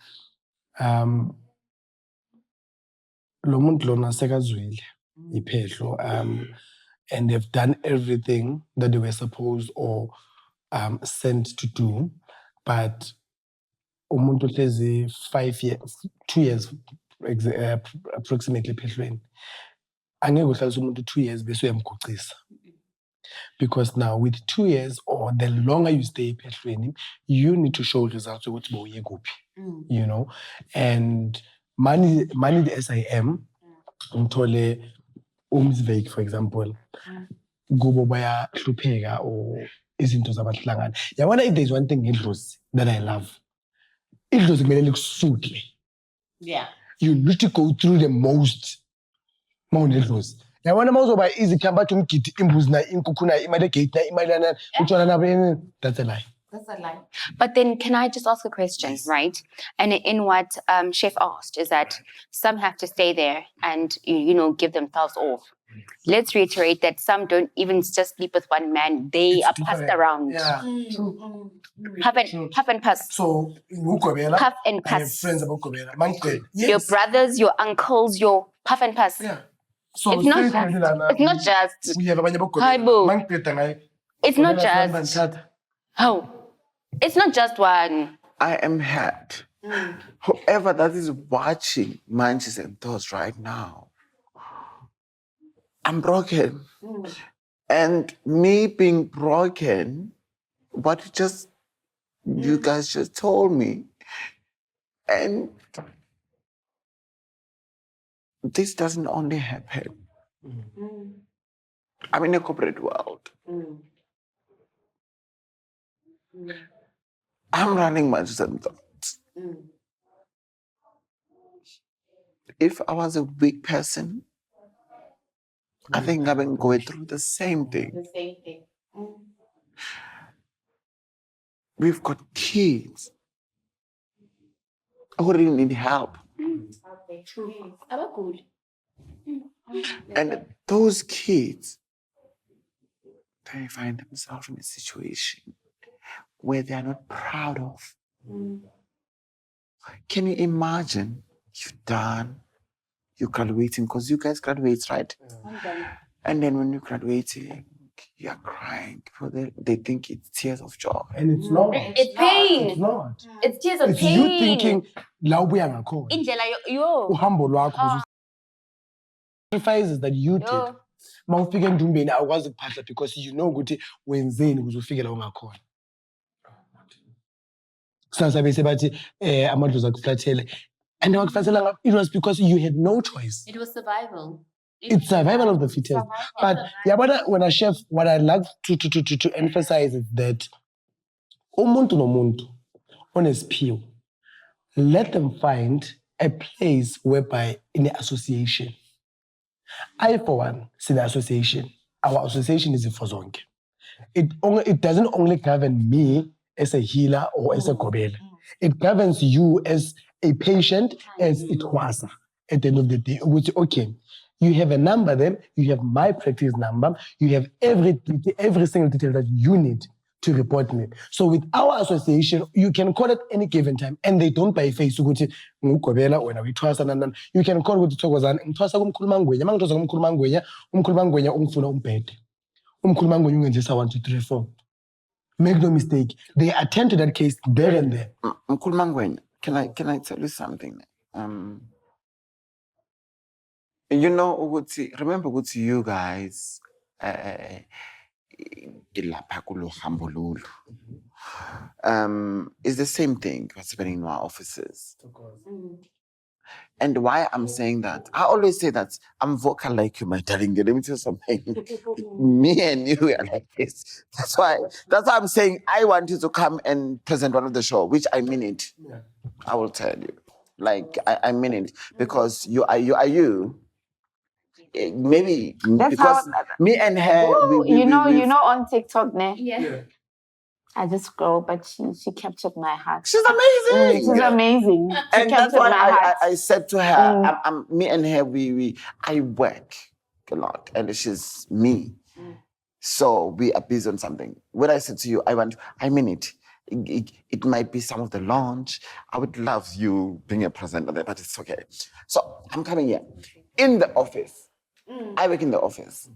lo muntu lona sekazwile iphehlo and they've done everything that they were supposed or sent to do, but umuntu hlezi 2 years approximately ephehlweni. Angeke uhlalise umuntu 2 years bese uyamgucisa. Because now with 2 years or the longer you stay ephehlweni, you need to show results ukuthi bowuye kuphi. You know, and money the SIM ngithole Mcbeth, for example, kubo bayahlupheka or izinto zabahlangana. Yabona, if there's one thing ngedlozi that I love, idlozi kumele likusutle. Yeah. You need to go through the most mawunedlozi. Yabona mawuzoba easy khamba bathi umgidi imbuzi na inkukhu na imali egate na imali na utshona na, that's a lie. That's a lie. But then can I just ask a question, right? And in what Chef asked is that some have to stay there and, you know, give themselves off. Let's reiterate that some don't even just sleep with one man. They It's are different. passed around. Yeah. Puff and pass. So in Gobela, Puff and I have pass. friends about Gobela. Mcbeth. Yes. Your brothers, your uncles, your puff and pass. Yeah. So It's not just. We have a Hi, boo. Mcbeth. It's not just. Oh. It's not just one. I am hurt. Whoever that is watching Manches and Thoughts right now, I'm broken. And me being broken, what you guys just told me, and this doesn't only happen. I'm in a corporate world. I'm running Manches and Thoughts. If I was a weak person, I think I've been going through the same thing. We've got kids who really need help. And those kids, they find themselves in a situation where they are not proud of. Can you imagine? You're graduating, because you guys graduate, right? And then when you're graduating, you're crying. They think it's tears of joy. And it's not. It's pain. It's not. It's tears of It's pain. you thinking, la ubuya ngakhona. Indlela yo. Uhambo lwakho. Sacrifices that you did. Mawufika endumbeni awukwazi ukuphahla because you know ukuthi wenzeni ukuze ufike la ungakhona. Sasa bese bathi amadlozi akuflathele. And it was because you had no choice. It was survival. It's survival of the fittest. But when a chef, what I like to emphasize is that umuntu nomuntu onesiphiwo, let them find a place whereby in the association. I, for one, see the association. Our association is for zonke. It doesn't only govern me as a healer or as a gobela. It governs you as a patient, as it was at the end of the day. Which, okay, you have a number there, you have my practice number, you have every single detail that you need to report me. So with our association, you can call at any given time, and they don't pay face. You can call with Mpho. Make no mistake, they attend to that case there and there. Can I tell you something? You know, remember what you guys it's the same thing what's happening in our offices. And why I'm saying that, I always say that I'm vocal like you, my darling. Let me tell you something. Me and you are like this. That's why I'm saying I want you to come and present one of the show, which I mean it. Yeah. I will tell you. Like, I mean it. Because you are you. Maybe that's because me and her, ooh, you know on TikTok, ne? Yeah. I just scroll, but she captured my heart. She's amazing. She's amazing. And that's why I said to her, me and her, I work a lot, and she's me. So we are busy on something. When I said to you, I mean it. It might be some of the launch. I would love you being a presenter there, but it's okay. So I'm coming here. In the office, I work in the office.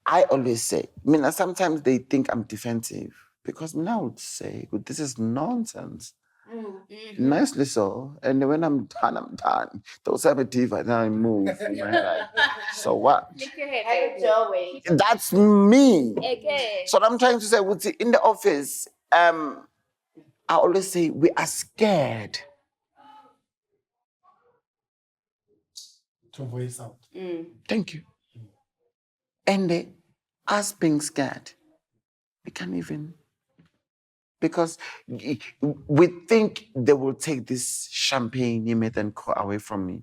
I always say, sometimes they think I'm defensive because I would say, this is nonsense. Nicely so. And when I'm done, I'm done. Those have a diva, then I move. So what? That's me. Okay. So I'm trying to say, in the office, I always say we are scared To voice out. Thank you. And us being scared, we can't even, because we think they will take this champagne, Meth and Co away from me.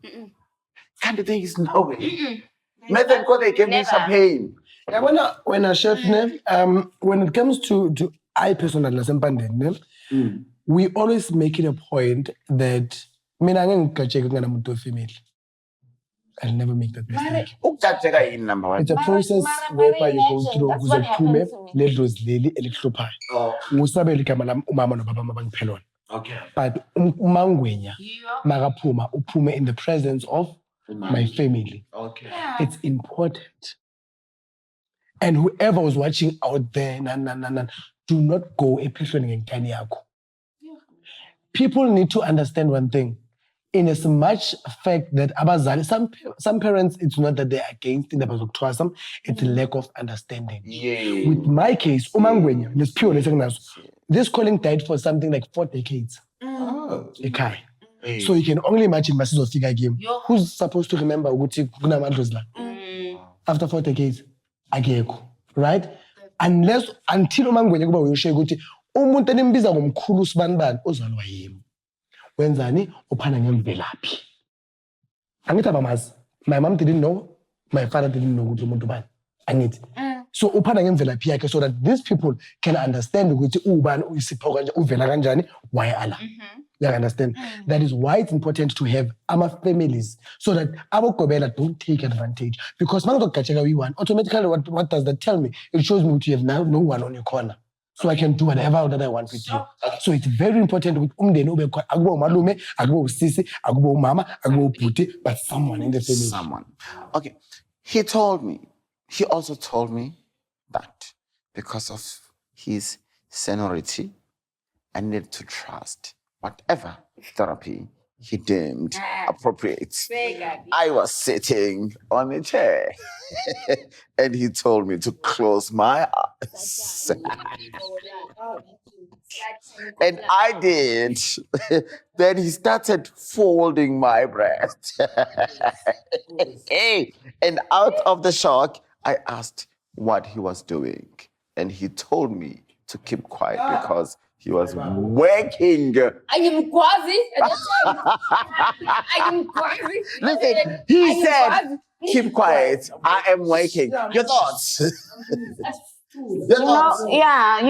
Can't the thing is no way. Meth and Co, they gave me champagne. Yeah, when a chef, when it comes to I personally, we always make it a point that I'll never make that mistake. It's a process whereby you go through That's what happened to me. Okay. But umangwenya magaphuma uphume in the presence of my family. Okay. Yeah. It's important. And whoever was watching out there, do not go ephehlweni ngengane yakho. People need to understand one thing. In as much fact that abazali, some parents, it's not that they're against it, it's a lack of understanding. Yeah. With my case, umangwenya, let's pure, this calling died for something like 4 decades. Oh. Okay. So you can only imagine Masi's figure game. Who's supposed to remember after 4 decades? Ageko. Right? Until umangwenya kuba uyoshe ukuthi umuntu enembiza ngomkhulu usibanibani ozalwa yimi. Wenzani uphana ngemvelaphi. Angithi abamazi. My mom didn't know, my father didn't know ukuthi umuntu bani. Angithi. So uphana ngemvelaphi yakhe so that these people can understand ukuthi ubani uyisipho kanje uvela kanjani why Allah. You understand? That is why it's important to have our families so that our gobela don't take advantage. Because automatically what does that tell me? It shows me that you have now no one on your corner. So I can do whatever that I want with you. So it's very important with agbo malume, agbo sisi, agbo mama, agbo puti, but someone in the family. Someone. Okay. He also told me that because of his seniority, I needed to trust whatever therapy he deemed appropriate. I was sitting on a chair and he told me to close my eyes. And I did. Then he started folding my breast. And out of the shock, I asked what he was doing. And he told me to keep quiet because he was working. Listen, he said, keep quiet. I am working. Your thoughts? You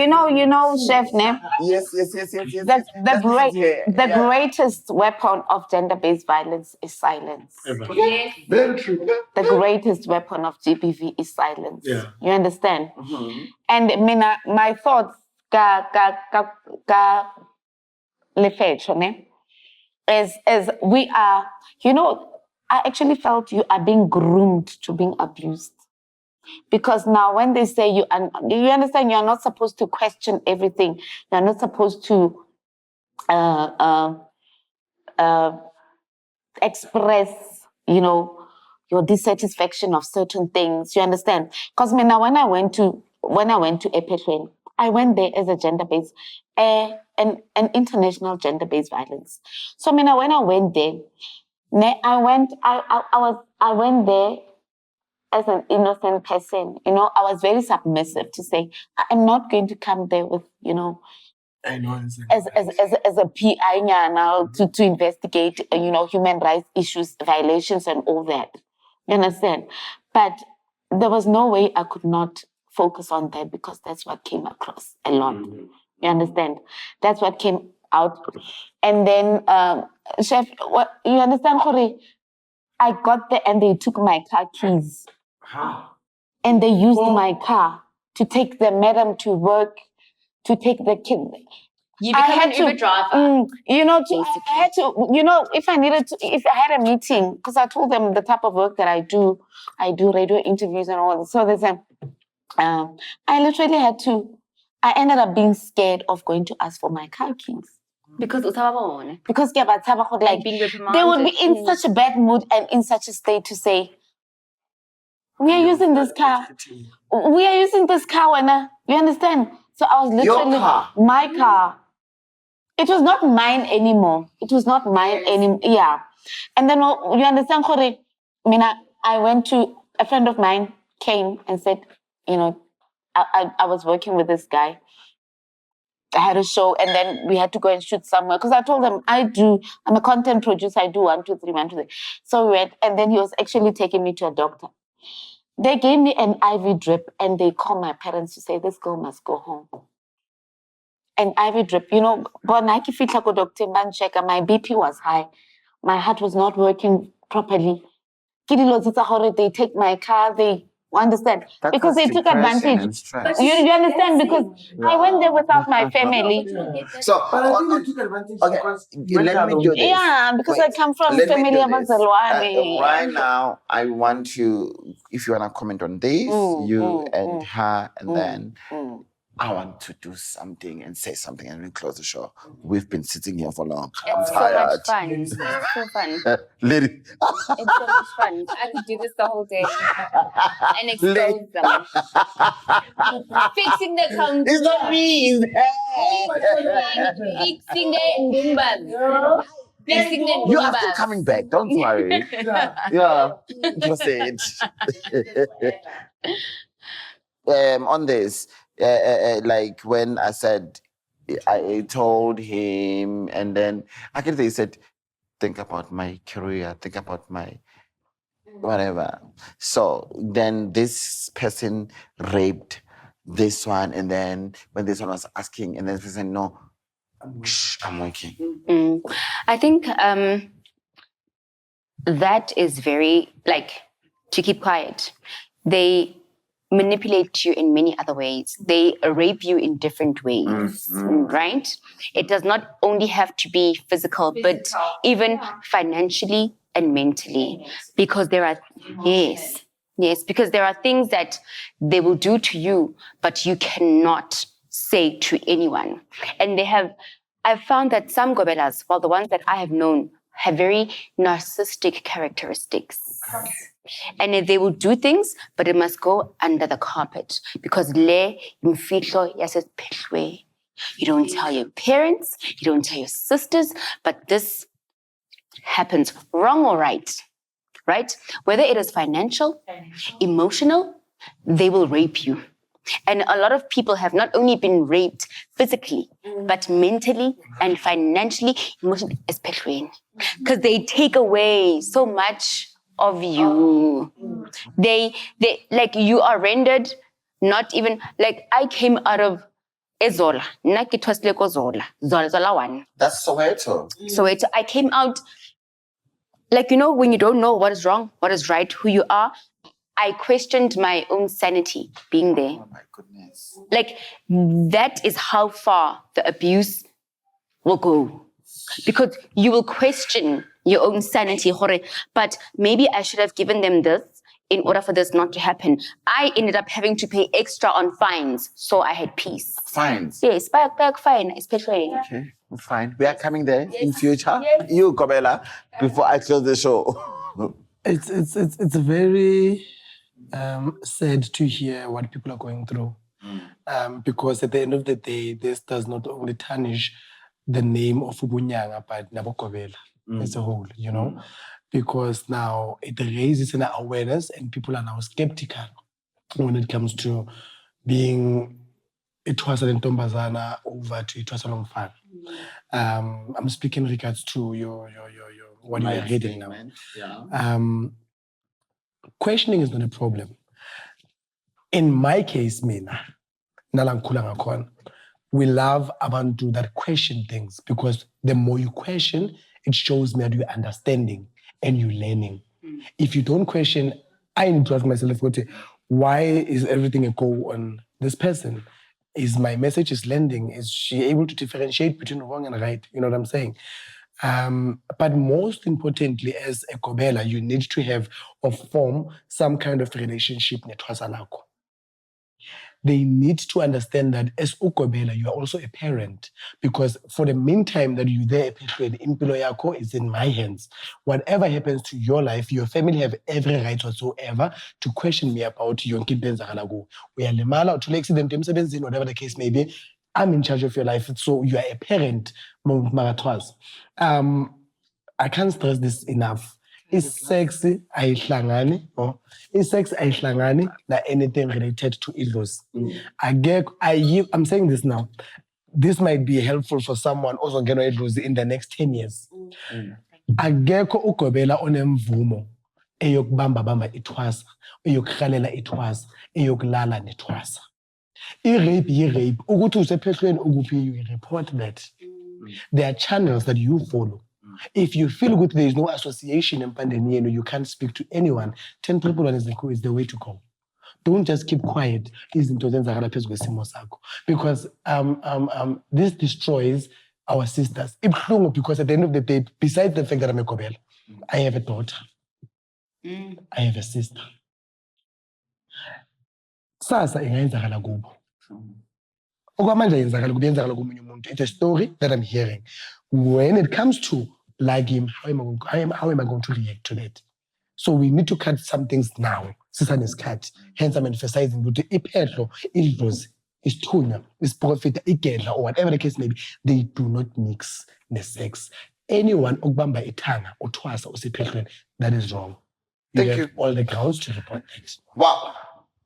know, Chef Name. Yes. The greatest weapon of gender-based violence is silence. Yes. Very true. The greatest weapon of GBV is silence. Yeah. You understand? Mm-hmm. And my thoughts is we are, I actually felt you are being groomed to being abused. Because now when they say you understand, you're not supposed to question everything. You're not supposed to express, your dissatisfaction of certain things. You understand? Because now when I went to Ephetweni, I went there as a gender-based, an international gender-based violence. So when I went there, I went there as an innocent person. I was very submissive to say, I'm not going to come there with, as a PI now to investigate, human rights issues, violations and all that. You understand? But there was no way I could not focus on that because that's what came across a lot. Mm-hmm. You understand? That's what came out. And then, Chef, you understand, Khori? I got there and they took my car keys. How? And they used my car to take the madam to work, to take the kid. You become an Uber driver. I had to, if I had a meeting, because I told them the type of work that I do radio interviews and all this. So they said, I literally I ended up being scared of going to ask for my car keys. Because like being reprimanded. they would be in such a bad mood and in such a state to say, we are using this car. We are using this car, you understand? So I was literally my car. It was not mine anymore. Yeah. And then you understand, Kore? I went to a friend of mine came and said, I was working with this guy. I had a show and then we had to go and shoot somewhere because I told them I'm a content producer. I do 1, 2, 3, 1, 2, 3. So we went and then he was actually taking me to a doctor. They gave me an IV drip and they called my parents to say, this girl must go home. An IV drip, but my BP was high. My heart was not working properly. They take my car, they understand. Because they took advantage. You understand? Because I went there without my family. So, but I think they took advantage because let me do this. Yeah, because I come from family of right now, I want you, if you want to comment on this, you and her, and then I want to do something and say something and we close the show. We've been sitting here for long. I'm tired. So much fun. It's so fun. Lady. It's so much fun. I could do this the whole day and expose them. Fixing the count. It's not me. Fixing the Ndumbas. Fixing the Ndumbas. You are still coming back. Don't worry. Yeah. Just say it. On this, like when I said, I told him, and then I guess they said, think about my career, think about my whatever. So then this person raped this one, and then when this one was asking, and then this person, no, I'm working. I think that is very, to keep quiet. They manipulate you in many other ways. They rape you in different ways, right? It does not only have to be physical, but even financially and mentally. Because there are, because there are things that they will do to you, but you cannot say to anyone. And I've found that some gobelas, the ones that I have known, have very narcissistic characteristics. And they will do things, but it must go under the carpet because you don't tell your parents, you don't tell your sisters, but this happens, wrong or right? Whether it is financial, emotional, they will rape you. And a lot of people have not only been raped physically, but mentally and financially, emotionally, especially because they take away so much of you. They you are rendered not even, I came out of Ezola. Zola one. That's Soweto. Soweto. I came out, when you don't know what is wrong, what is right, who you are, I questioned my own sanity being there. Oh my goodness. That is how far the abuse will go. Because you will question your own sanity. But maybe I should have given them this in order for this not to happen. I ended up having to pay extra on fines, so I had peace. Fines? Yes, back fine, especially. Okay, fine. We are coming there in future. Yes. You, Gobela, before I close the show. It's very sad to hear what people are going through. Because at the end of the day, this does not only tarnish the name of Ubunyanga, but Nabo Gobela as a whole, because now it raises an awareness and people are now skeptical when it comes to being Entwaseni Ntombazana over to Entwaseni Mbatha. I'm speaking in regards to your what you are reading now. Yeah. Questioning is not a problem. In my case, mina, we love abantu that question things because the more you question, it shows me that you're understanding and you're learning. If you don't question, I need to ask myself, why is everything a go on this person? Is my message is landing? Is she able to differentiate between wrong and right? You know what I'm saying? But most importantly, as a gobela, you need to have or form some kind of relationship netwasana lakho. They need to understand that as ugobela, you are also a parent, because for the meantime that you're there, impilo yakho is in my hands. Whatever happens to your life, your family have every right whatsoever to question me about yonke into eyenzakala kuwe. Uyalimala, uthole accident emsebenzini, whatever the case may be, I'm in charge of your life. So you are a parent, Marathwas. I can't stress this enough. Sex ayihlangani, sex ayihlangani na anything related to idlozi. I'm saying this now. This might be helpful for someone also ozongena idlozi in the next 10 years. Akekho ugobela onemvumo eyokubamba ithwasa, eyokukhalela ithwasa, eyokulala nethwasa. I-rape yi-rape. Ukuthi usephehlweni ukuphi, you report that. There are channels that you follow. If you feel good, there is no association in Pandeni, you can't speak to anyone. 10 people is the way to go. Don't just keep quiet. Because this destroys our sisters. Because at the end of the day, besides the fact that I'm a gobela, I have a daughter. I have a sister. Sasa ingayenzakala kubo. It's a story that I'm hearing. When it comes to like him, how am I going to react to that? So we need to cut some things now. Sisan is cut. Hence I'm emphasizing that ipetlo, idlozi, isithunya, isprofita, igedla, or whatever the case may be, they do not mix the sex. Anyone okubamba ithanga, uthwasa, usiphehlweni, that is wrong. You have all the grounds to report that. Wow.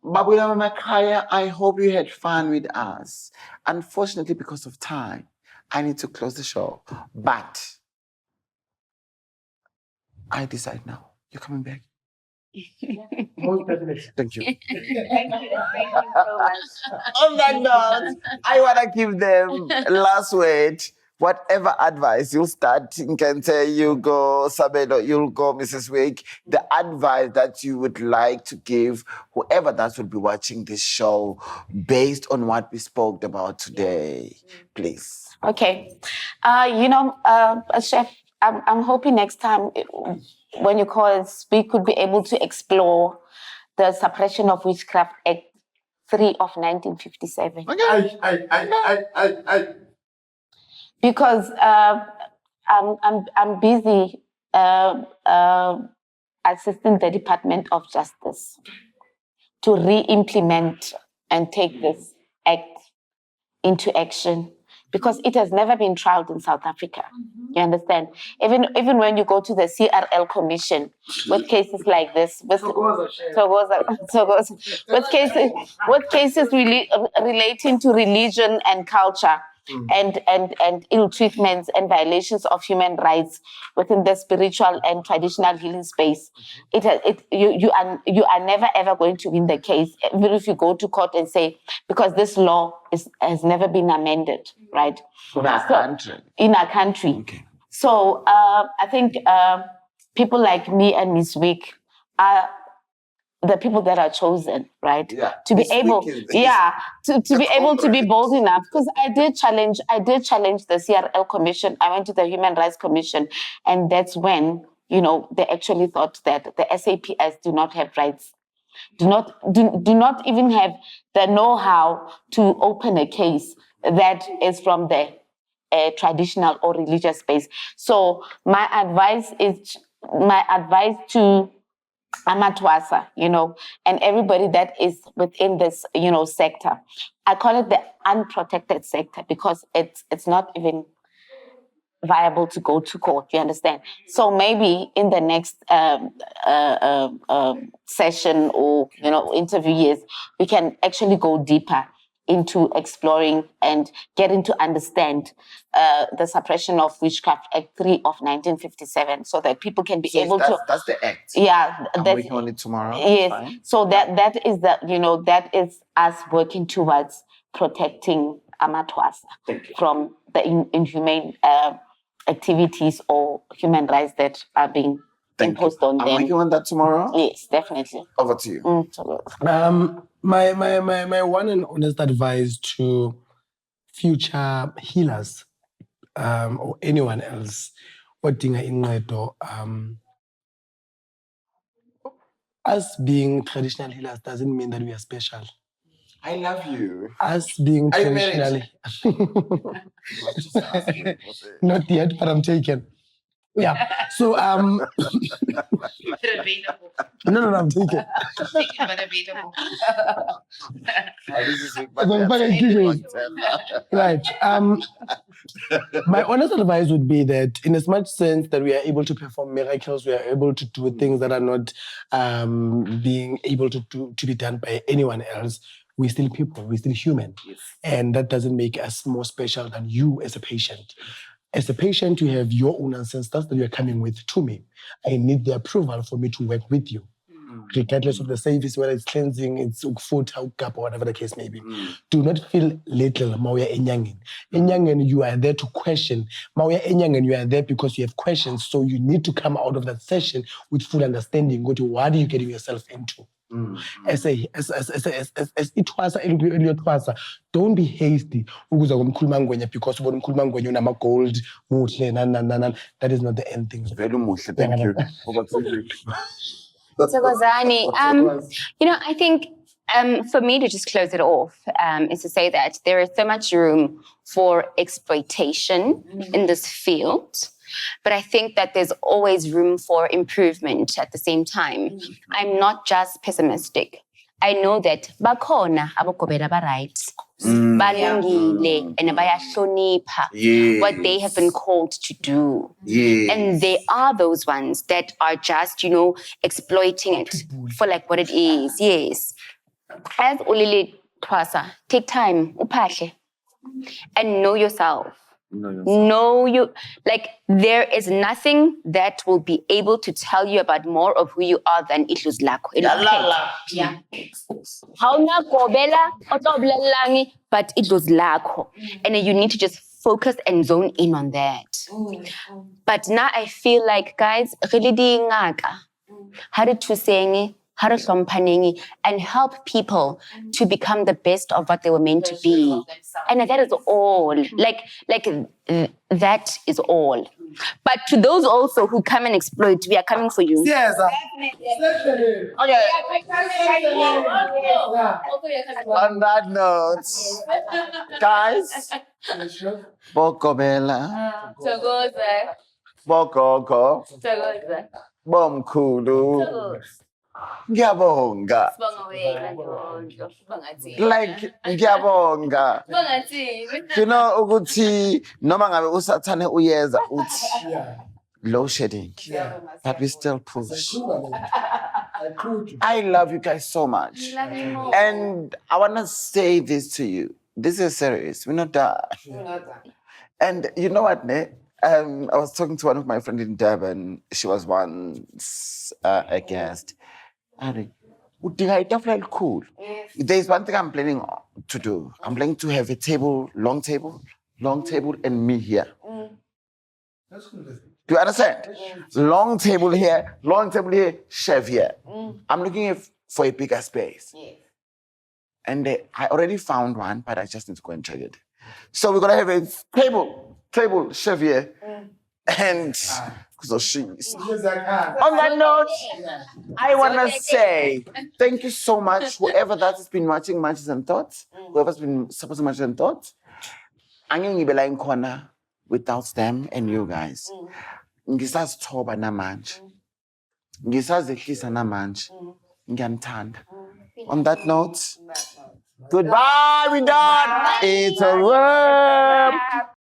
Babula Makaya, I hope you had fun with us. Unfortunately, because of time, I need to close the show. But I decide now. You're coming back? Most definitely. Thank you. Thank you so much. On that note, I want to give them last word. Whatever advice, you'll start Keentse, you go Sabelo, you'll go Mrs. Wake, the advice that you would like to give whoever that will be watching this show based on what we spoke about today, please. Okay. Chef, I'm hoping next time when you call us, we could be able to explore the Suppression of Witchcraft Act 3 of 1957. Okay. Because I'm busy assisting the Department of Justice to re-implement and take this act into action, because it has never been trialed in South Africa. You understand? Even when you go to the CRL Commission with cases like this, with cases relating to religion and culture, and ill treatments and violations of human rights within the spiritual and traditional healing space, you are never ever going to win the case, even if you go to court and say, because this law has never been amended, right? In our country. Okay. So I think people like me and Ms. Wick are the people that are chosen, right? Yeah. To be able, to be able to be bold enough. Because I did challenge the CRL Commission. I went to the Human Rights Commission, and that's when, they actually thought that the SAPS do not have rights, do not even have the know-how to open a case that is from the traditional or religious space. So my advice to Amathwasa, and everybody that is within this, sector. I call it the unprotected sector, because it's not even viable to go to court, you understand? So maybe in the next session or, interview years, we can actually go deeper into exploring and getting to understand the Suppression of Witchcraft Act 3 of 1957, so that people can be able to... That's the act. Yeah. I'm working on it tomorrow. Yes. Fine. So that is that is us working towards protecting Amathwasa from the inhumane activities or human rights that are being Thank post you. on I'm them. working on that tomorrow. Yes, definitely. Over to you. My one and honest advice to future healers or anyone else odinga incedo, us being traditional healers doesn't mean that we are special. I love you. Us being Are you married? traditionally not yet, but I'm taken. Yeah. So no, I'm taken. This is big, Right. My honest advice would be that in as much sense that we are able to perform miracles, we are able to do things that are not being able to be done by anyone else, we're still people, we're still human. Yes. And that doesn't make us more special than you as a patient. As a patient, you have your own ancestors that you are coming with to me. I need the approval for me to work with you. Regardless of the service, whether it's cleansing, it's food, hookup, or whatever the case may be. Do not feel little, Mauya Enyangin. Enyangin, you are there to question. Mauya Enyangin, you are there because you have questions, so you need to come out of that session with full understanding. Go to what are you getting yourself into? As Entwaseni, don't be hasty. Because gold, that is not the end thing. Very much. Thank you. Over to you. Thokozani, I think for me to just close it off is to say that there is so much room for exploitation in this field, but I think that there's always room for improvement at the same time. I'm not just pessimistic. I know that bakhona abogobela ba right, balungile and bayahlonipha what they have been called to do. And they are those ones that are just, exploiting it for like what it is. Yes. As Ulili Twasa, take time, upashe, and know yourself. Know you, like there is nothing that will be able to tell you about more of who you are than idlozi lakho. Yeah. Hauna gobela otoblelangi, but idlozi lakho, and you need to just focus and zone in on that. But now I feel like, guys, really ngaka, how to saying, how to hlomphaneng, and help people to become the best of what they were meant to be. And that is all. Like that is all. But to those also who come and exploit, we are coming for you. Yes. Okay. On that note, guys, Bokobela, Bokoko, Bomkulu, Ngiyabonga. Like Ngiyabonga. Ukuthi noma ngabe usathane uyeza uthi low shedding, but we still push. I love you guys so much. And I want to say this to you. This is serious. We're not done. And you know what, ne? I was talking to one of my friends in Durban. She was once a guest. Cool. There's one thing I'm planning to do. I'm planning to have a table, long table, and me here. That's cool. Do you understand? Long table here, chef here. I'm looking for a bigger space. And I already found one, but I just need to go and check it. So we're gonna have a table, chef here, and so she's. On that note, I wanna say thank you so much, whoever that has been watching Matches and Thoughts, whoever's been supporting Matches and Thoughts. Angingibela in corner without them and you guys. Ngisazithoba namanje. Ngisazehlisa namanje. Ngiyanithanda. On that note, goodbye, we done. It's a wrap.